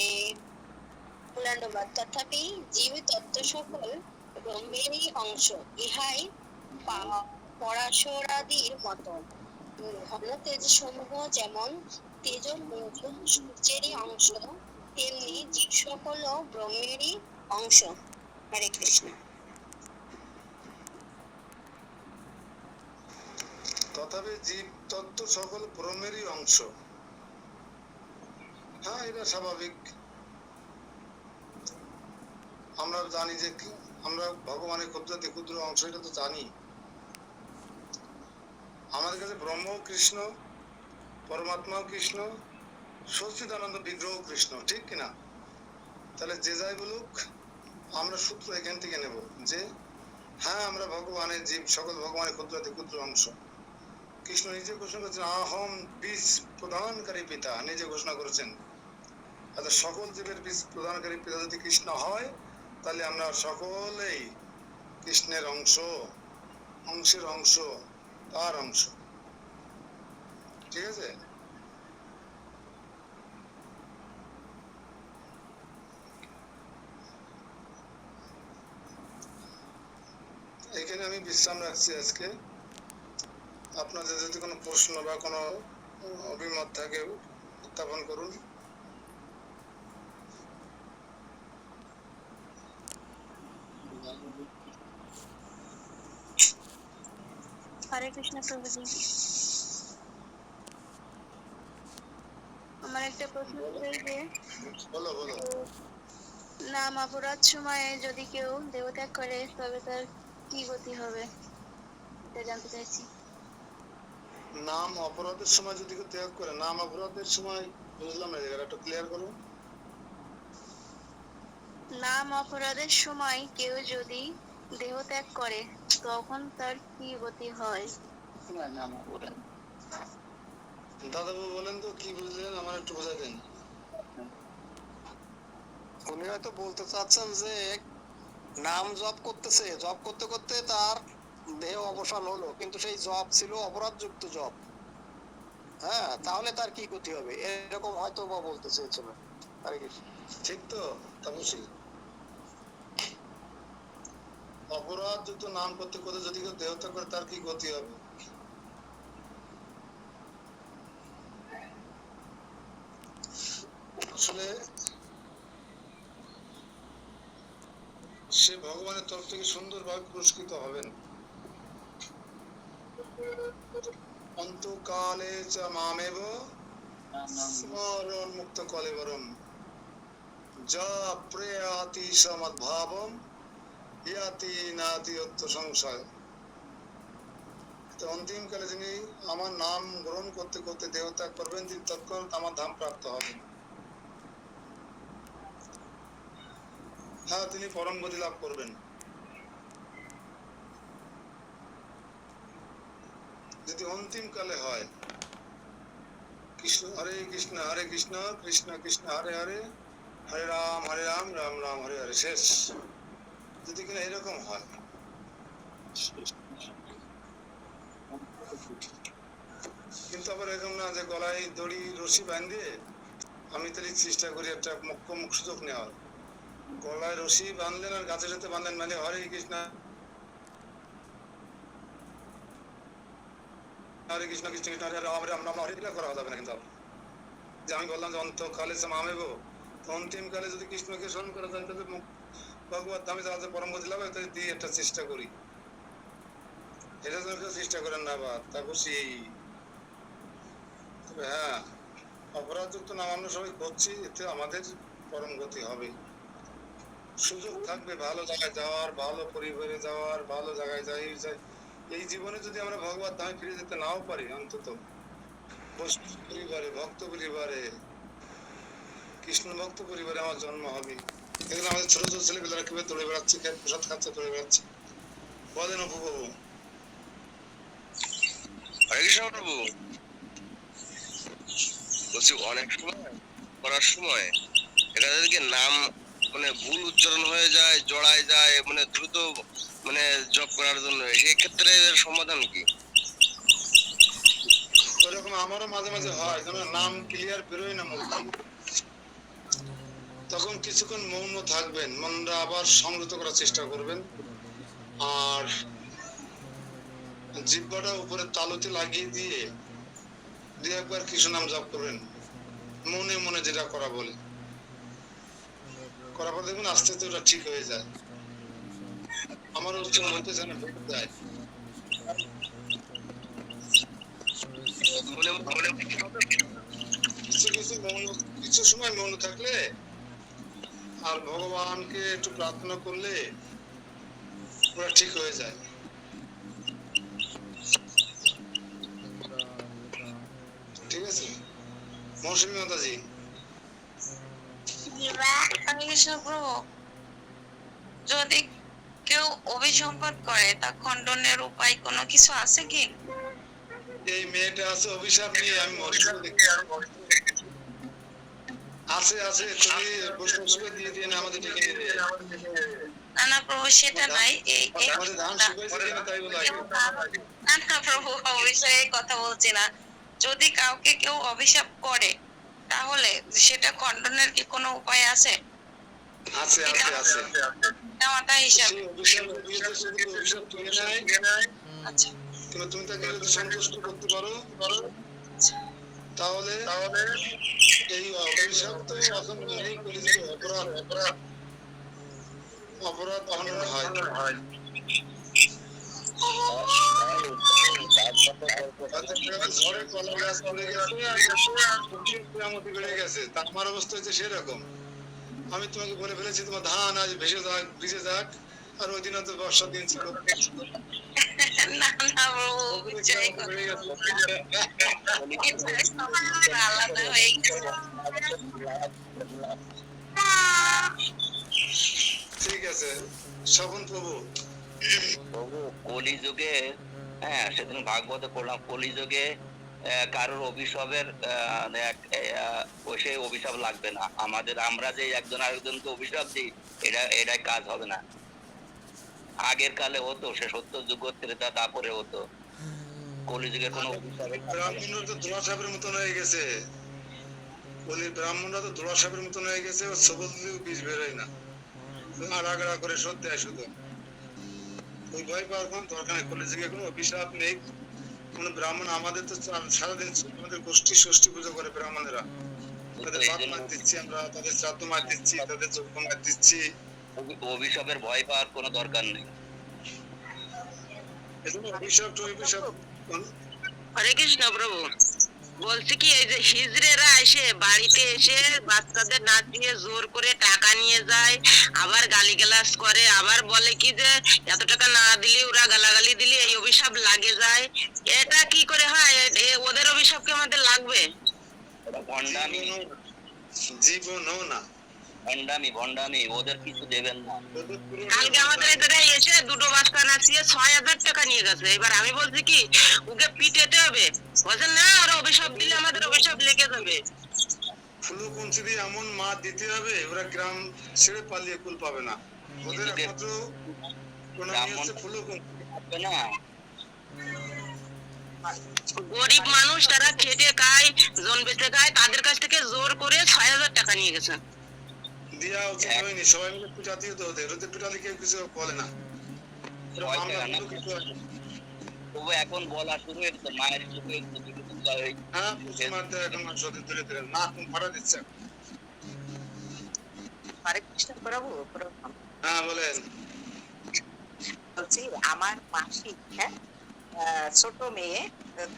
পুনর্বার, তথাপি জীব তত্ত্ব সকল ব্রহ্মেরই অংশ, ইহাই পরাশরাদির মত। ঘন তেজ সমূহ যেমন তেজপুঞ্জ সূর্যেরই অংশ, তেমনি জীব সকল ব্রহ্মেরই অংশ। হরে কৃষ্ণ। তথাপি জীব তত্ত্ব সকল ব্রহ্মেরই অংশ। হ্যাঁ, এটা স্বাভাবিক। আমরা জানি যে আমরা ভগবানের ক্ষুদ্রাতি ক্ষুদ্র অংশ, এটা তো জানি। আমাদের কাছে ব্রহ্ম কৃষ্ণ, পরমাত্মাও কৃষ্ণ, সচ্চিদানন্দ বিগ্রহ কৃষ্ণ, ঠিক কিনা? তাহলে যে যাই বলুক, আমরা সূত্র এখান থেকে নেব যে হ্যাঁ, আমরা ভগবানের জীব, সকল ভগবানের ক্ষুদ্রাতি ক্ষুদ্র অংশ। কৃষ্ণ নিজে ঘোষণা করেছেন, আহম বীজ প্রদানকারী পিতা, নিজে ঘোষণা করেছেন। আচ্ছা, সকল জীবের বীজ প্রদানকারী পিতা যদি কৃষ্ণ হয়, তাহলে আমরা সকলেই কৃষ্ণের অংশ, অংশের অংশ, তার অংশ। ঠিক আছে? এখানে আমি বিশ্রাম রাখছি আজকে। আপনাদের যদি কোনো প্রশ্ন বা কোনো অভিমত থাকে উত্থাপন করুন। হরে কৃষ্ণ প্রভুজি। আমার একটা প্রশ্ন ছিল যে বলো বলো। নাম অপরাধ সময়ে যদি কেউ দেহত্যাগ করে তবে তার কি গতি হবে, এটা জানতে চাইছি। নাম অপরাধের সময় যদি কেউ ত্যাগ করে, নাম অপরাধের সময় বুঝলাম না, জায়গাটা একটু ক্লিয়ার করো। নাম অপরাধের সময় কেউ যদি দেহত্যাগ করে তখন তার কি গতি হয়? দাদাবাবু বলেন তো কি বুঝলেন, আমার একটু বোঝাই দেন। উনি হয়তো বলতে চাচ্ছেন যে নাম জপ করতেছে, জপ করতে করতে তার দেহ অবসান হলো, কিন্তু সেই জপ ছিল অপরাধযুক্ত জপ। হ্যাঁ, তাহলে তার কি গতি হবে, এরকম হয়তো বা বলতে চেয়েছিল। হরে কৃষ্ণ। ঠিক তো তাপসী? অপরাধ যুক্ত নাম করতে করতে যদি কেউ দেহত্যাগ করে তার কি গতি হবে? আসলে সে ভগবানের তরফ থেকে সুন্দরভাবে পুরস্কৃত হবেন। অন্তকালে চ মামেব স্মরণ মুক্ত কলেবরম যা প্রেয়াতি সমদ্ভাবম ইয়াতি নাতি অত্য সংশয়। তো অন্তিমকালে যিনি আমার নাম গ্রহণ করতে করতে দেহত্যাগ করবেন, তিনি তৎক্ষণাৎ আমার ধাম প্রাপ্ত হবেন। হ্যাঁ, তিনি পরম গতি লাভ করবেন। যদি অন্তিম কালে হয়, কৃষ্ণ হরে কৃষ্ণ হরে কৃষ্ণ কৃষ্ণ কৃষ্ণ হরে হরে হরে রাম রাম রাম হরে হরে, শেষ। যদি কিনা এরকম হয়, কিন্তু আবার এরকম না যে গলায় দড়ি রশি বাঁধিয়ে আমি তাহলে চেষ্টা করি একটা মুখ সুযোগ নেওয়ার। গলায় রশি বাঁধলেন আর গাছের সাথে বাঁধলেন, মানে হরে কৃষ্ণ হরে কৃষ্ণ কৃষ্ণ কৃষ্ণ হরে রাম রাম হরে, এগুলো করা যাবে না। কিন্তু যে আমি বললাম যে অন্তকালে মামেব, অন্তিম কালে যদি কৃষ্ণকে স্মরণ করা যায় তাহলে ভগবত ধামে যাওয়ার পরম গতি লাভ হয়। তাই দিয়ে একটা চেষ্টা করি, এটা যেন কেউ চেষ্টা করেন না আবার। তারপর সেই তবে হ্যাঁ, অপরাধযুক্ত নাম আমরা সবাই করছি, এতে আমাদের পরম গতি হবে। সুযোগ থাকবে ভালো জায়গায় যাওয়ার, ভালো পরিবারে যাওয়ার, ভালো জায়গায় যাই। এই জীবনে যদি আমরা ভগবত ধামে ফিরে যেতে নাও পারি, অন্তত বৈষ্ণব পরিবারে, ভক্ত পরিবারে, কৃষ্ণ ভক্ত পরিবারে আমার জন্ম হবে। এগুলো আমাদের ছোট ছোট ছেলেপেলেরা কিভাবে দৌড়ে বেড়াচ্ছে, প্রসাদ খাচ্ছে, দৌড়ে বেড়াচ্ছে। বলেন অপু বাবু। হরে কৃষ্ণ প্রভু। বলছি অনেক সময় করার সময় এটা যদি নাম মানে ভুল উচ্চারণ হয়ে যায়, জড়ায় যায়, মানে দ্রুত মানে জপ করার জন্য, সেই ক্ষেত্রে এর সমাধান কি? ওইরকম আমারও মাঝে মাঝে হয়, যেন নাম ক্লিয়ার বেরোয় না মুখ দিয়ে। তখন কিছুক্ষণ মৌন থাকবেন, মনটা আবার সংযত করার চেষ্টা করবেন, আর জিহ্বাটা উপরে তালুতে লাগিয়ে দিয়ে দুই একবার কৃষ্ণ নাম জপ করবেন, মনে মনে যেটা করা বলে। করার পর দেখবেন আস্তে আস্তে ওটা ঠিক হয়ে যায়। আমার হচ্ছে মধ্যে যেন ঢুকে যায়। কিছু সময় মৌন থাকলে আর ভগবানকে একটু প্রার্থনা করলে ওরা ঠিক হয়ে যায়। ঠিক আছে মৌসুমী মাতাজি। হরে কৃষ্ণ প্রভু, যদি কেউ অভিসম্পাদ করে তা খণ্ডনের উপায় কোনো কিছু আছে কি? এই মেয়েটা আছে অভিশাপ নিয়ে, আমি আছে আছে, তুমি বসে দিয়ে দিয়ে আমাদের ডেকে নিয়ে দিয়ে। না না প্রভু, সেটা নাই। আমাদের ধান শুকাইছে কিনা তাই বলে। না না প্রভু, অভিশাপে কথা বলছি না। যদি কাউকে কেউ অভিশাপ করে তাহলে সেটা খণ্ডনের কি কোনো উপায় আছে? আছে আছে আছে। মাতা হিসাবে। অভিশাপ তুলে নেয়। আচ্ছা, কিন্তু তুমি তাকে যদি সন্তুষ্ট করতে পারো তাহলে এই অভিশাপ তো এখন নেই, কলিযুগে অপরাধ অপরাধ খণ্ডন হয়। ঝড়ে কলা গাছ পড়ে গেছে আর কেয়ামতি বেড়ে গেছে, তা আমার অবস্থা হচ্ছে সেরকম। আমি তোমাকে বলে ফেলেছি তোমার ধান আজ ভেসে যাক, ভিজে যাক, আর ওই দিন তো বর্ষার দিন ছিল। না না বাবু, যাই হোক, বেড়ে গেছে। এবারে সবার আলাদা হয়ে গেছে। ঠিক আছে, স্বপন প্রভু। প্রভু কলিযুগে, হ্যাঁ সেদিন ভাগবতে পড়লাম, কলিযুগে কারোর অভিশাপের সেই অভিশাপ লাগবে না আমাদের। আমরা যে একজন আরেকজনকে অভিশাপ দিই, এটাই কাজ হবে না। আগের কালে হতো, সে সত্য যুগ ত্রেতা, তারপরে হতো। কলিযুগে কোনো ব্রাহ্মণরা তো দোলা সাহেবের মতন হয়ে গেছে, ব্রাহ্মণরা তো দোলা সাহেবের মতন হয়ে গেছে, ওর সবল দিলেও বীজ বেরোয় না, আড়াগড়া করে শোধ দেয় শুধু। ওই ভয় পাওয়ার কোনো দরকার নেই, কলিযুগে কোনো অভিশাপ নেই। কোনো ব্রাহ্মণ, আমাদের তো সারাদিন আমাদের গোষ্ঠী ষষ্ঠী পুজো করে ব্রাহ্মণেরা, তাদের বাদ মার দিচ্ছি আমরা, তাদের শ্রাদ্ধ মার দিচ্ছি, তাদের যজ্ঞ মার দিচ্ছি। অভিশাপের ভয় পাওয়ার কোনো দরকার নেই। এজন্য অভিশাপ টভিশাপ হরে কৃষ্ণ প্রভু। বলছি কি, এই যে হিজড়েরা এসে বাড়িতে এসে বাচ্চাদের নাচ দিয়ে জোর করে টাকা নিয়ে যায়, আবার গালিগালাজ করে, আবার বলে কি যে এত টাকা না দিলে ওরা গালাগালি দিলে এই অভিশাপ লাগে যায়। এটা কি করে হয়? ওদের অভিশাপ কি আমাদের লাগবে? ভণ্ডামি, জীবনও না। ভণ্ডামি, ওদের কিছু দেবেন না। কালকে আমাদের এখানে এসে দুটো বাচ্চা নাচিয়ে 6,000 টাকা নিয়ে গেছে। এবার আমি বলছি কি, ওকে পিটাতে হবে। বলছে না, ওরা অভিশাপ দিলে আমাদের অভিশাপ লেগে যাবে। ফুলু কুঞ্চি দিয়ে এমন মা দিতে হবে, ওরা গ্রাম ছেড়ে পালিয়ে কুল পাবে না। ওদের একমাত্র প্রণামী হচ্ছে ফুলু কুঞ্চি। না, গরিব মানুষ, তারা খেটে খায়, জন বেঁচে খায়, তাদের কাছ থেকে জোর করে 6,000 টাকা নিয়ে গেছে। দিয়া উচিত হয়নি, সবাই মিলে পিটাতেই তো ওদের, ওদের পিটালে কেউ কিছু বলে না। ওরা মামলা করলেও কিছু হয় না। তবু এখন বলা শুরু হয়েছে, মায়ের চোখে হ্যাঁ, পুষি মারতে এখন মানুষ ওদের ধীরে ধীরে না ভাড়া দিচ্ছে। হরে কৃষ্ণ প্রভু। হ্যাঁ বলেন। বলছি আমার মাসি, হ্যাঁ, ছোট মেয়ে,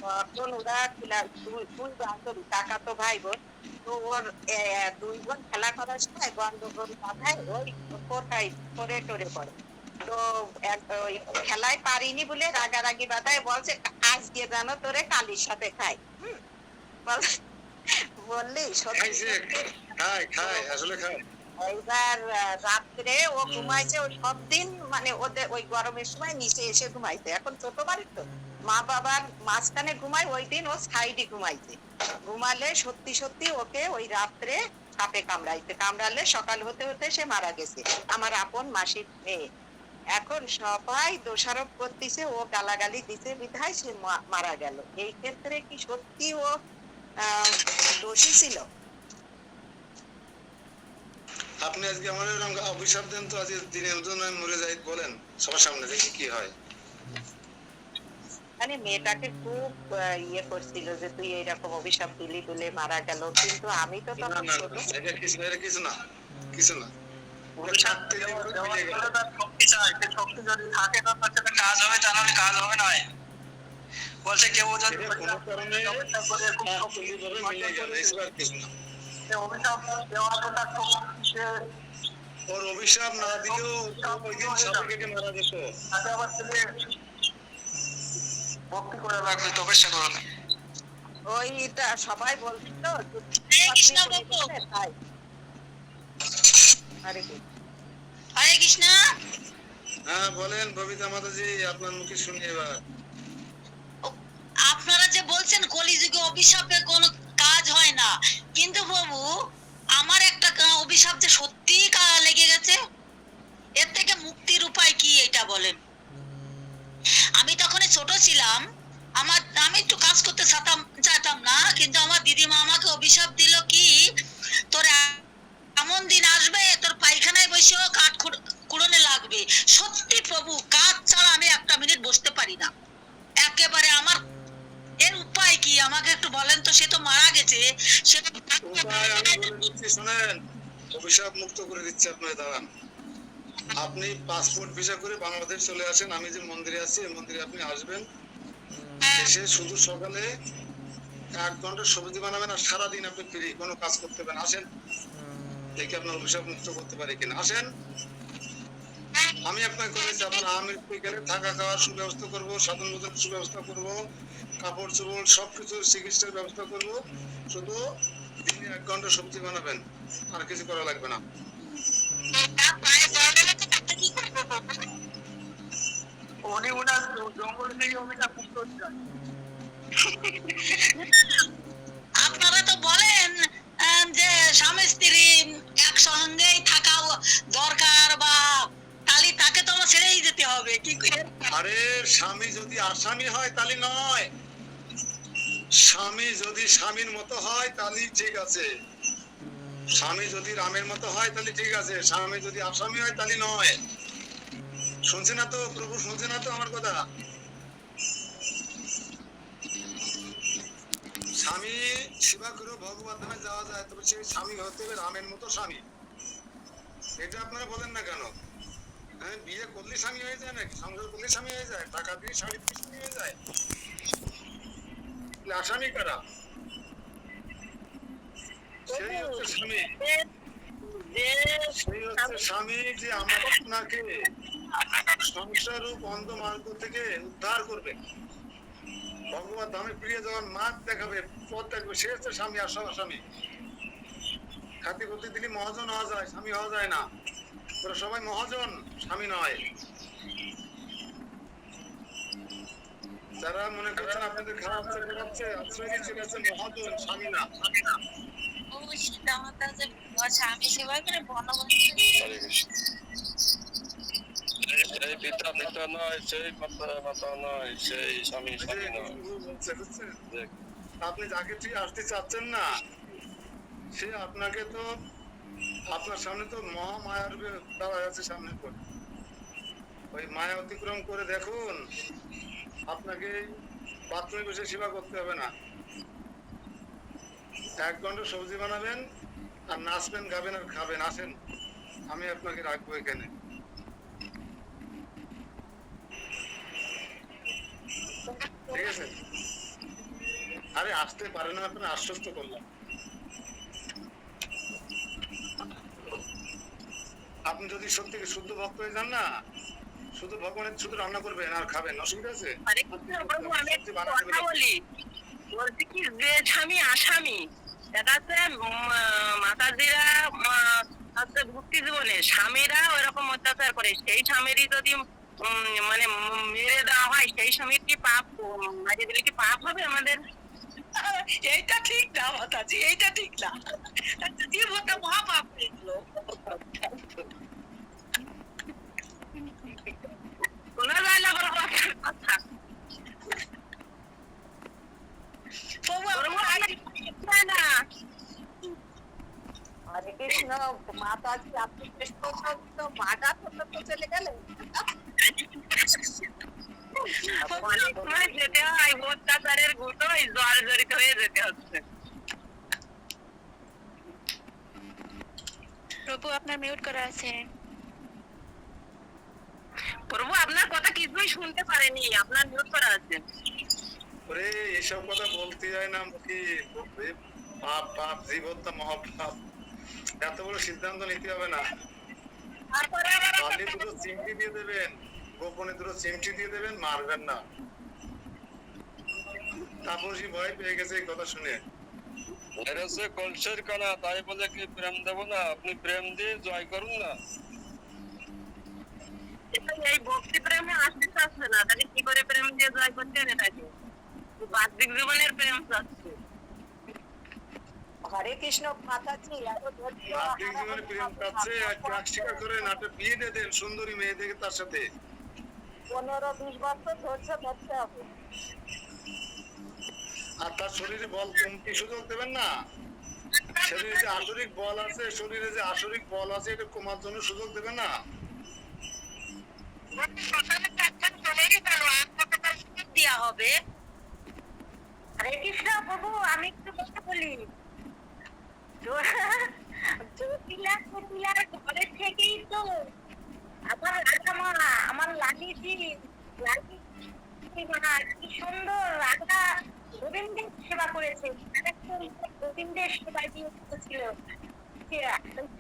তখন ওরা দুই বান্ধবী, কাকা তো ভাই বোন, তো ওর দুই বোন খেলা করার সময় গন্ডগোল বাধায় ওই কোথায় করে টরে পড়ে। তো ওই খেলায় পারিনি বলে রাগারাগি বাধায় বলছে আজকে যেন তোরে কালির সাথে খাই। বললি সত্যি খায় আসলে খায়। এইবার রাত্রে ও ঘুমাইছে, ওই সব দিন মানে ওদের ওই গরমের সময় নিচে এসে ঘুমাইছে। এখন ছোট বাড়ি তো, মা বাবার মাঝখানে ঘুমায়, ওই দিন ও সাইডে ঘুমাইছে। ঘুমালে সত্যি সত্যি ওকে ওই রাত্রে সাপে কামড়ালে সকাল হতে হতে সে মারা গেছে, আমার আপন মাসির মেয়ে। এখন সবাই দোষারোপ করতেছে ও গালাগালি দিতে বিধায় সে মারা গেল। এই ক্ষেত্রে কি সত্যি ও দোষী ছিল? আপনি আজকে আমাদের অভিশাপ দেন তো, আজকে দিনের জন্য আমি মরে যাই বলেন সবার সামনে, দেখি কি হয়। মানে মেয়েটাকে খুব ইয়ে করছিল যে তুই এইরকম অভিশাপ দিলি বলে মারা গেল, কিন্তু আমি তো তখন ছোট। কিছু না, কিছু না। কাজ হবে, তা নাহলে কাজ হবে না। বলছে কেউ যদি ওর অভিশাপ না দিলেও মারা যেত। ভক্তি করে রাখবে, তপস্যা করো না। ওইটা সবাই বলছিল। হরে কৃষ্ণ। হ্যাঁ বলেন ববিতা মাতাজি, আপনার মুখে শুনি এবার। আপনারা যে বলছেন কলিযুগে অভিশাপে কোনো কাজ হয় না, কিন্তু বাবু আমার একটা অভিশাপ যে সত্যি লেগে গেছে, এর থেকে মুক্তির উপায় কি এটা বলেন। আমি তখন ছোট ছিলাম, আমি একটু কাজ করতে চাইতাম না, কিন্তু আমার দিদিমা আমাকে অভিশাপ দিল কি, তোর এমন দিন আসবে তোর পায়খানায় বসেও কাঠ কুড়োনে লাগবে। সত্যি প্রভু, কাজ ছাড়া আমি একটা মিনিট বসতে পারি না একেবারে। আমার এর উপায় কি আমাকে একটু বলেন তো, সে তো মারা গেছে। শুনেন, অভিশাপ মুক্ত করে দিচ্ছে আপনার, দাঁড়ান। আপনি পাসপোর্ট ভিসা করে বাংলাদেশ চলে আসেন, আমি যে মন্দিরে আছি এই মন্দিরে আপনি আসবেন, এসে শুধু সকালে 1 ঘন্টা সবজি বানাবেন আর সারাদিন আপনি ফ্রি, কোনো কাজ করতে পারেন। আসেন দেখি আপনার অভিশাপ মুক্ত করতে পারি কিনা। আসেন, আমি আপনাকে করেছি আপনার আমেরিকায় থাকা খাওয়ার সুব্যবস্থা করবো, সাধন বোধনের সুব্যবস্থা করবো, কাপড় চোপড় সবকিছু চিকিৎসার ব্যবস্থা করবো, শুধু দিনে 1 ঘন্টা সবজি বানাবেন, আর কিছু করা লাগবে না। উনি ওনার জঙ্গল থেকে ওটা মুক্ত চান। আপনারা তো বলেন যে স্বামী স্ত্রী একসঙ্গেই থাকা দরকার, বা তাহলে তাকে তো আমার ছেড়েই যেতে হবে, কি করে? আরে স্বামী যদি আসামি হয় তাহলে নয়, স্বামী যদি স্বামীর মতো হয় তাহলে ঠিক আছে, স্বামী যদি রামের মতো হয় তাহলে ঠিক আছে, স্বামী যদি আসামি হয় তাহলে নয়। শুনছে না তো প্রভু, শুনছে না তো আমার কথা? স্বামী সেবা করে ভগবান ধামে যাওয়া যায়, তবে সেই স্বামী হতে হবে রামের মতো স্বামী। এটা আপনারা বলেন না কেন? হ্যাঁ, বিয়ে করলে স্বামী হয়ে যায় নাকি? সংসার করলে স্বামী হয়ে যায়? টাকা দিয়ে শাড়ি দিয়ে স্বামী হয়ে যায়? আসামি কারা? সেই হচ্ছে স্বামী, সেই হচ্ছে স্বামী যে আমার আপনাকে সংসার রূপ অন্ধ মার্গ থেকে উদ্ধার করবে, ভগবত ধামে ফিরিয়ে যাওয়ার মার্গ দেখাবে, পথ দেখবে, সে হচ্ছে স্বামী। আর সব আসামি। খাতি করতে দিলে মহাজন হওয়া যায়, স্বামী হওয়া যায় না। ওরা সবাই মহাজন, স্বামী নয়। যারা মনে করছেন আপনাদের খারাপ করাচ্ছে, আশ্রয় দিচ্ছে, কাছে মহাজন, স্বামী না। স্বামী সেবা করে সেই পিতা পিতা নয়, সেই মাতা মাতা নয়, সেই স্বামী স্বামী নয়। আপনি যাকে ঠিক আসতে চাচ্ছেন না, সে আপনাকে তো আপনার সামনে তো মহামায়ার দাঁড়ায় আছে সামনে করে, ওই মায়া অতিক্রম করে দেখুন, আপনাকে বাথরুমে বসে সেবা করতে হবে না। 1 ঘন্টা সবজি বানাবেন আর নাচবেন, গাবেন আর খাবেন। আসেন, আমি আপনাকে রাখবো এখানে। ঠিক আছে? আরে আসতে পারে না, আপনার আশ্বস্ত করলাম। আপনি যদি সত্যি শুদ্ধ ভক্ত হয়ে যান না, শুধু ভগবানের শুধু রান্না করবেন আর খাবেন, অসুবিধা আছে? প্রভু আমি একটা কথা বলি, বলছি কি যে স্বামী আসামি, এটা হচ্ছে মাতাজিরা হচ্ছে ভক্তি জীবনে স্বামীরা ওইরকম অত্যাচার করে, সেই স্বামীরই যদি মানে মেরে দেওয়া হয়, সেই স্বামীর কি পাপ, মাঝে দিলে কি পাপ হবে আমাদের? এইটা ঠিক না মাতাজি, এইটা ঠিক না, জীবনটা মহাপাপ হয়েছিল। শোনা যায় না বড় কথা। হরে কৃষ্ণ মাতাজি, আপনি কৃষ্ণ তো মাটা তো চলে গেলেন। অনেক সময় যেতে হয়, অত্যাচারের গুটোয় জর্জরিত হয়ে যেতে হচ্ছে। প্রভু আপনার মিউট করা আছে। প্রভু আপনার কথা কিছুই শুনতে পারেনি, আপনার মিউট করা আছে। ওরে এসব কথা বলতে যায় না মুখে, পাপ পাপ, জীবনটা মহাপাপ। এত বড় সিদ্ধান্ত নিতে হবে না। আপনি দুটো চিমটি দিয়ে দেবেন, গোপনে দুটো চিমটি দিয়ে দেবেন, মারবেন না। তাপসী ভয় পেয়ে গেছে এই কথা শুনে। মেরেছে কলসের কানা, তাই বলে কি প্রেম দেব না? আপনি প্রেম দিয়ে জয় করুন না। এই ভক্তি প্রেমে আসতে চাচ্ছে না, তাহলে কি করে প্রেম দিয়ে জয় করতে এটাকে? বাহ্যিক জীবনের প্রেম চাচ্ছে। হরে কৃষ্ণ মাতাজি, বাহ্যিক জীবনে প্রেম চাচ্ছে, আর ত্যাগ স্বীকার করেন, একটা বিয়ে দিয়ে দেন সুন্দরী মেয়ে দেখে তার সাথে। 15-20 বছর ধৈর্য ধরতে হবে। আর তার শরীরে বল কমতি সুযোগ দেবেন না। শরীরে যে আসরিক বল আছে, শরীরে যে আসরিক বল আছে, এটা কমার জন্য সুযোগ দেবেন না। দেওয়া হবে। হরে কৃষ্ণ প্রভু, আমি একটু কথা বলি। জটিলা ঘরে থেকেই তো মা, কি সুন্দর রাধা গোবিন্দের সেবা করেছে, সারাক্ষণ গোবিন্দের সেবায় বিরত ছিল।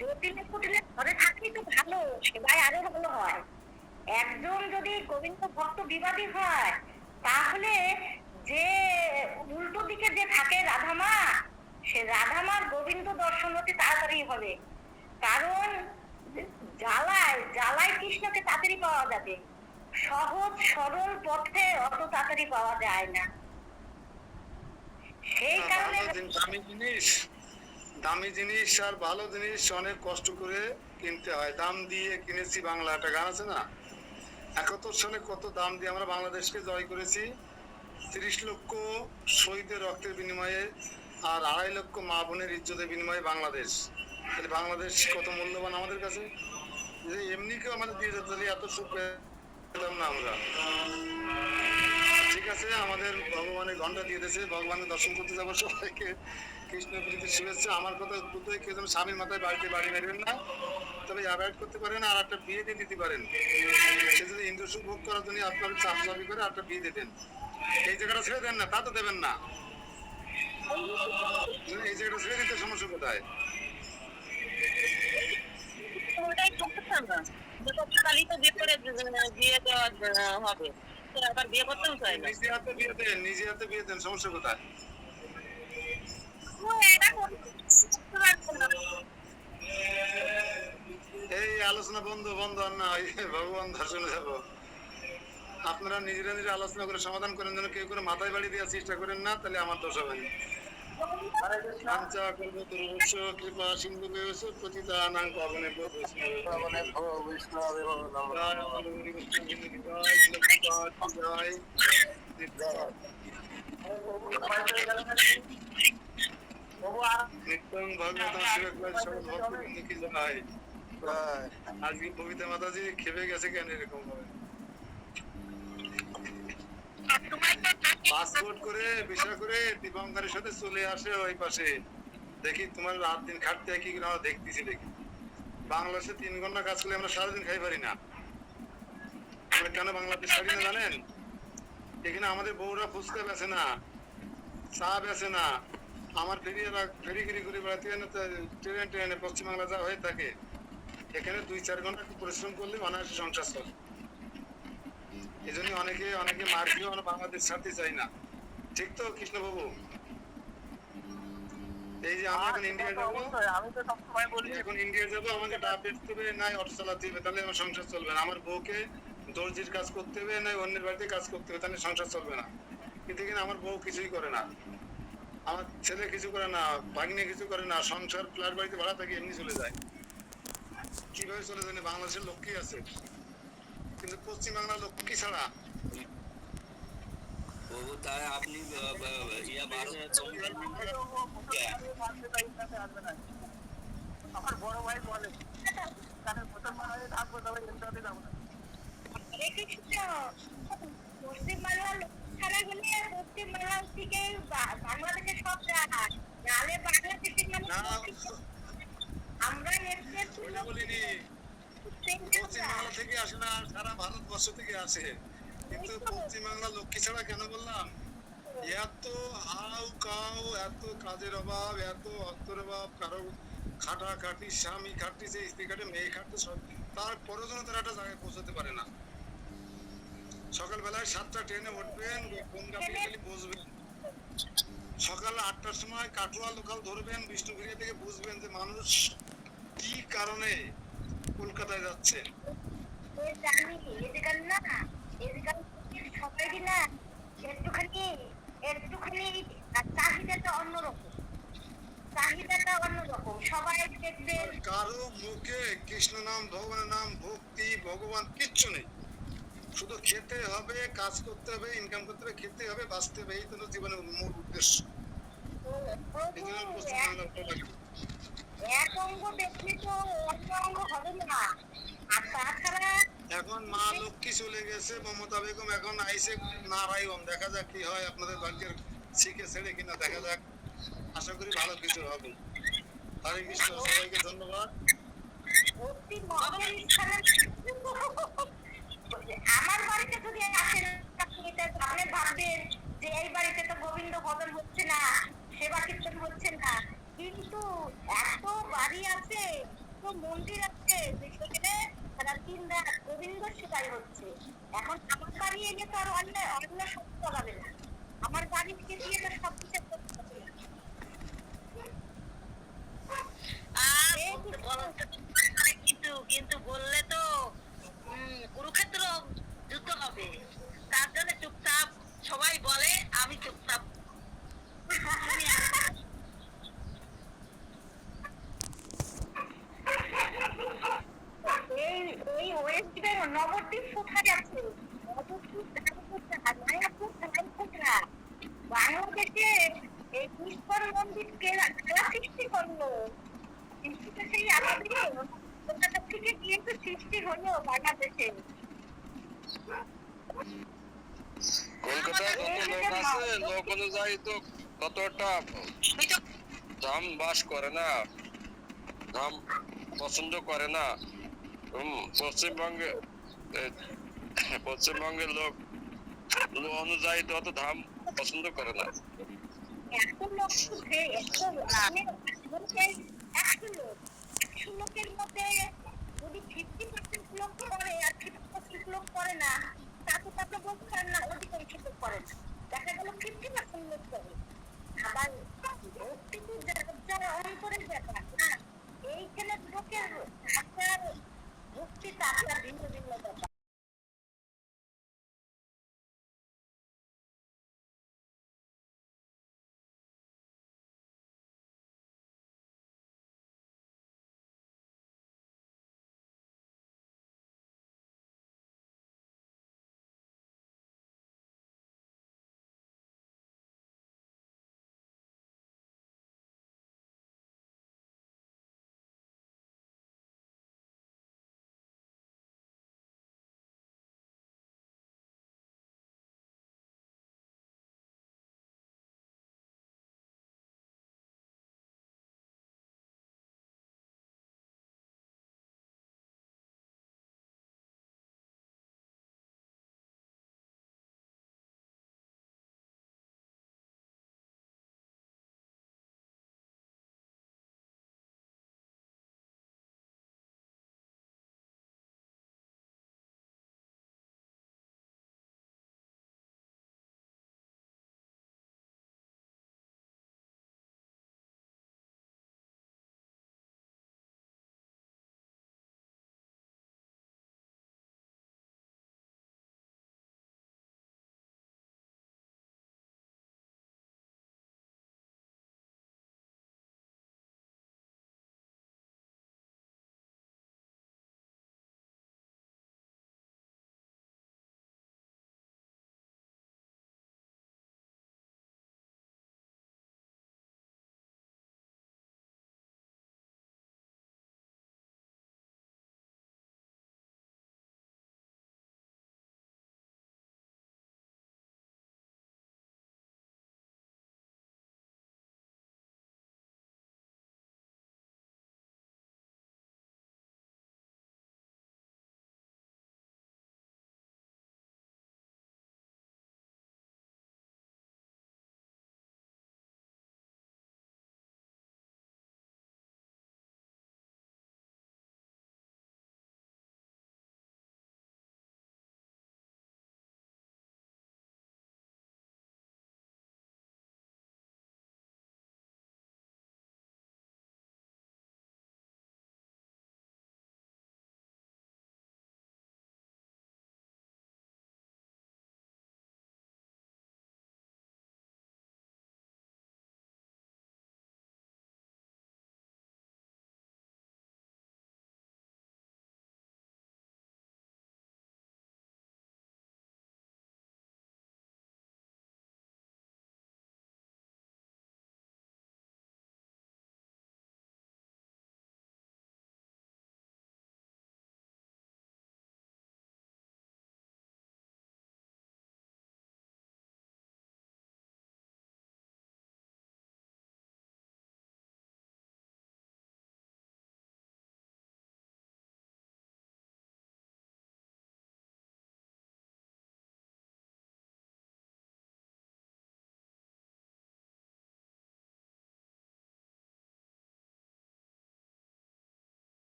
জটিলে কুটিলে ঘরে থাকলেই তো ভালো, সেবায় আরো ভালো হয়। একজন যদি গোবিন্দ ভক্ত বিবাদী হয়, তাহলে যে উল্টো দিকে যে থাকে রাধামা, সে রাধামার গোবিন্দ দর্শন অতি তাড়াতাড়ি হবে। কারণ জ্বালায় জ্বালায় কৃষ্ণকে তাড়াতাড়ি পাওয়া যাবে, সহজ সরল পথে অত তাড়াতাড়ি পাওয়া যায় না। সেই কারণে দামি জিনিস আর ভালো জিনিস অনেক কষ্ট করে কিনতে হয়। দাম দিয়ে কিনেছি বাংলা, একটা গান আছে না, 71 সালে কত দাম দিয়ে আমরা বাংলাদেশকে জয় করেছি। 30 লক্ষ শহীদের রক্তের বিনিময়ে আর 2.5 লক্ষ মা বোনের ইজ্জতের বিনিময়ে বাংলাদেশ। তাহলে বাংলাদেশ কত মূল্যবান আমাদের কাছে, যে এমনি কেউ আমাদের দিয়ে যেত, তাহলে এত সুখ পেতাম না আমরা। ঠিক আছে, আমাদের ভগবানের ঘন্টা দিয়ে দিয়েছে, ভগবানের দর্শন করতে যাবো। সবাইকে কৃষ্ণ প্রীতির শুভেচ্ছা। আমার কথা দুটোই, কেউ যেন স্বামীর মাথায় বাড়িতে বাড়ি মারবেন না, তবে অ্যাভয়েড করতে পারেন আর একটা বিয়ে দিয়ে দিতে পারেন। সে যদি ইন্দ্র সুখ ভোগ করার জন্য আপনার চাপচাপি করে একটা বিয়ে দিতেন, এই জায়গাটা ছেড়ে দেন না, তা তো দেবেন না। এই জায়গাটা ছেড়ে দিতে সমস্যা কোথায়? ওটাই করতে পারবো না, কালই তো বিয়ে করে বিয়ে দেওয়া হবে, আবার বিয়ে করতেও চাই না। নিজে হাতে বিয়ে দেন, নিজে হাতে বিয়ে দেন, সমস্যা কোথায়? এই আলোচনা বন্ধ বন্ধ আর না, ভগবান দর্শনে যাবো। আপনারা নিজেরা নিজে আলোচনা করে সমাধান করেন, যেন কেউ করে মাথায় বাড়ি দেওয়ার চেষ্টা করেন না, তাহলে আমার দোষ হবে না। বাঞ্ছা কল্পতরুশ্চ কৃপা সিন্ধু ভেয়স্য পতিতানাং পাবনেভ্যো বৈষ্ণবেভ্যো নমঃ। জয় নিত্যং ভগবতং শিবক্লাস সকল ভক্তবৃন্দ কি জয়। আজকে কবিতা মাতাজি খেপে গেছে কেন এরকম ভাবে? পাসপোর্ট করে ভিসা করে দীপঙ্করের সাথে চলে আসে ওই পাশে, দেখি তোমার রাত দিন খাটতে কি আমরা দেখতেছি। দেখি বাংলাদেশে 3 ঘন্টা কাজ করলে আমরা সারাদিন খাই পারি না। আমরা কেন বাংলাদেশ ছাড়ি না জানেন? এখানে আমাদের বউরা ফুচকা বেছে না, চা বেছে না, আমার ফেরিগিরি করে বেড়াতে ট্রেনে পশ্চিমবাংলা যা হয়ে থাকে, এখানে 2-4 ঘন্টা পরিশ্রম করলে অনায়াসে সংসার চলে। এই জন্য অনেকে মার খেয়ে আমরা বাংলাদেশ ছাড়তে চাই না। ঠিক তো কৃষ্ণবাবু? এই যে আমি এখন ইন্ডিয়া যাবো, এখন ইন্ডিয়া যাবো, আমাকে ডাব বেচতে হবে, নাই অটো চালাতে হবে, তাহলে আমার সংসার চলবে না। আমার বউকে দর্জির কাজ করতে হবে, নাই অন্যের বাড়িতে কাজ করতে হবে, তাহলে সংসার চলবে না। কিন্তু এখানে আমার বউ কিছুই করে না, আমার ছেলে কিছু করে না, ভাগ্নে কিছু করে না, সংসার ফ্ল্যাট বাড়িতে ভাড়া থাকে এমনি চলে যায়। কিভাবে চলে যায়? বাংলাদেশের লক্ষ্মী আছে, কিন্তু পশ্চিমবাংলার লক্ষ্মী ছাড়া। তাই আপনি আমার বড় ভাই বলে মুসলমান হয়ে থাকবো, তবে ইন্টারনেট যাবো না। পশ্চিমবাংলার ছাড়া গেলে পশ্চিমবাংলা থেকে বাংলাদেশের সব জায়গায় নালে বাংলাদেশের আমরা বলিনি পশ্চিমবাংলা থেকে আসে না, সারা ভারতবর্ষ থেকে আসে। কিন্তু পশ্চিমবাংলা লক্ষ্মী ছাড়া কেন বললাম? এত হাউ কাউ, এত কাজের অভাব, এত অর্থের অভাব, কারো খাটাখাটি, স্বামী খাটতেছে, স্ত্রী খাটে, মেয়ে খাটতে, তারপরেও যেন তারা একটা জায়গায় পৌঁছতে পারে না। সকালবেলায় 7টা ট্রেনে উঠবেন, বসবেন, সকাল 8টার সময় কাটোয়া লোকাল ধরবেন, বিষ্ণুপুরিয়া থেকে বুঝবেন যে মানুষ কি কারণে কলকাতায় যাচ্ছে। কারো মুখে কৃষ্ণ নাম, ভগবানের নাম, ভক্তি, ভগবান কিচ্ছু নেই। শুধু খেতে হবে, কাজ করতে হবে, ইনকাম করতে হবে, খেতে হবে, বাঁচতে হবে, এই তো জীবনের মূল উদ্দেশ্য। এখন মা লক্ষ্মী চলে গেছে, মমতা বেগম এখন আইসে নারায়ণ, দেখা যাক কি হয়। আপনাদের ভাগ্যের শিখে ছেড়ে কিনা দেখা যাক, আশা করি ভালো কিছু হবে। হরে কৃষ্ণ, সবাইকে ধন্যবাদ। আমার বাড়িতে যদি আসেন এটা আপনি ভাববেন যে এই বাড়িতে তো গোবিন্দ ভজন হচ্ছে না, সেবা কীর্তন হচ্ছে না, কিন্তু এত বাড়ি আছে, তো মন্দির আছে যেখানে সারা দিন রাত গোবিন্দ সেবাই হচ্ছে। এখন আমার বাড়ি এলে তো আর অন্য অন্য শব্দ চলাবে না, আমার বাড়ি থেকে দিয়ে তো সব কিছু করতে হবে। কিন্তু কিন্তু বললে তো কুরুক্ষেত্র যুদ্ধ হবে, তার জন্য চুপচাপ সবাই বলে, আমি চুপচাপ। এই এই ওয়েস্ট বেঙ্গল নবদ্বীপ কোথায় আছে? নবদ্বীপ কোথায়? মায়াপুর কোথায়? বাংলাদেশে এই ইস্কন মন্দির কারা সৃষ্টি করলো? সৃষ্টি তো সেই আমাদের কলকাতা থেকে গিয়ে তো সৃষ্টি হলো বাংলাদেশে। কলকাতায় যত লোক আছে, লোক অনুযায়ী তো ততটা ধাম বাস করে না, ধাম পছন্দ করে না। পশ্চিমবঙ্গের লোক অনুযায়ী তত ধাম পছন্দ করে না। এত লোক একশো লোকের মধ্যে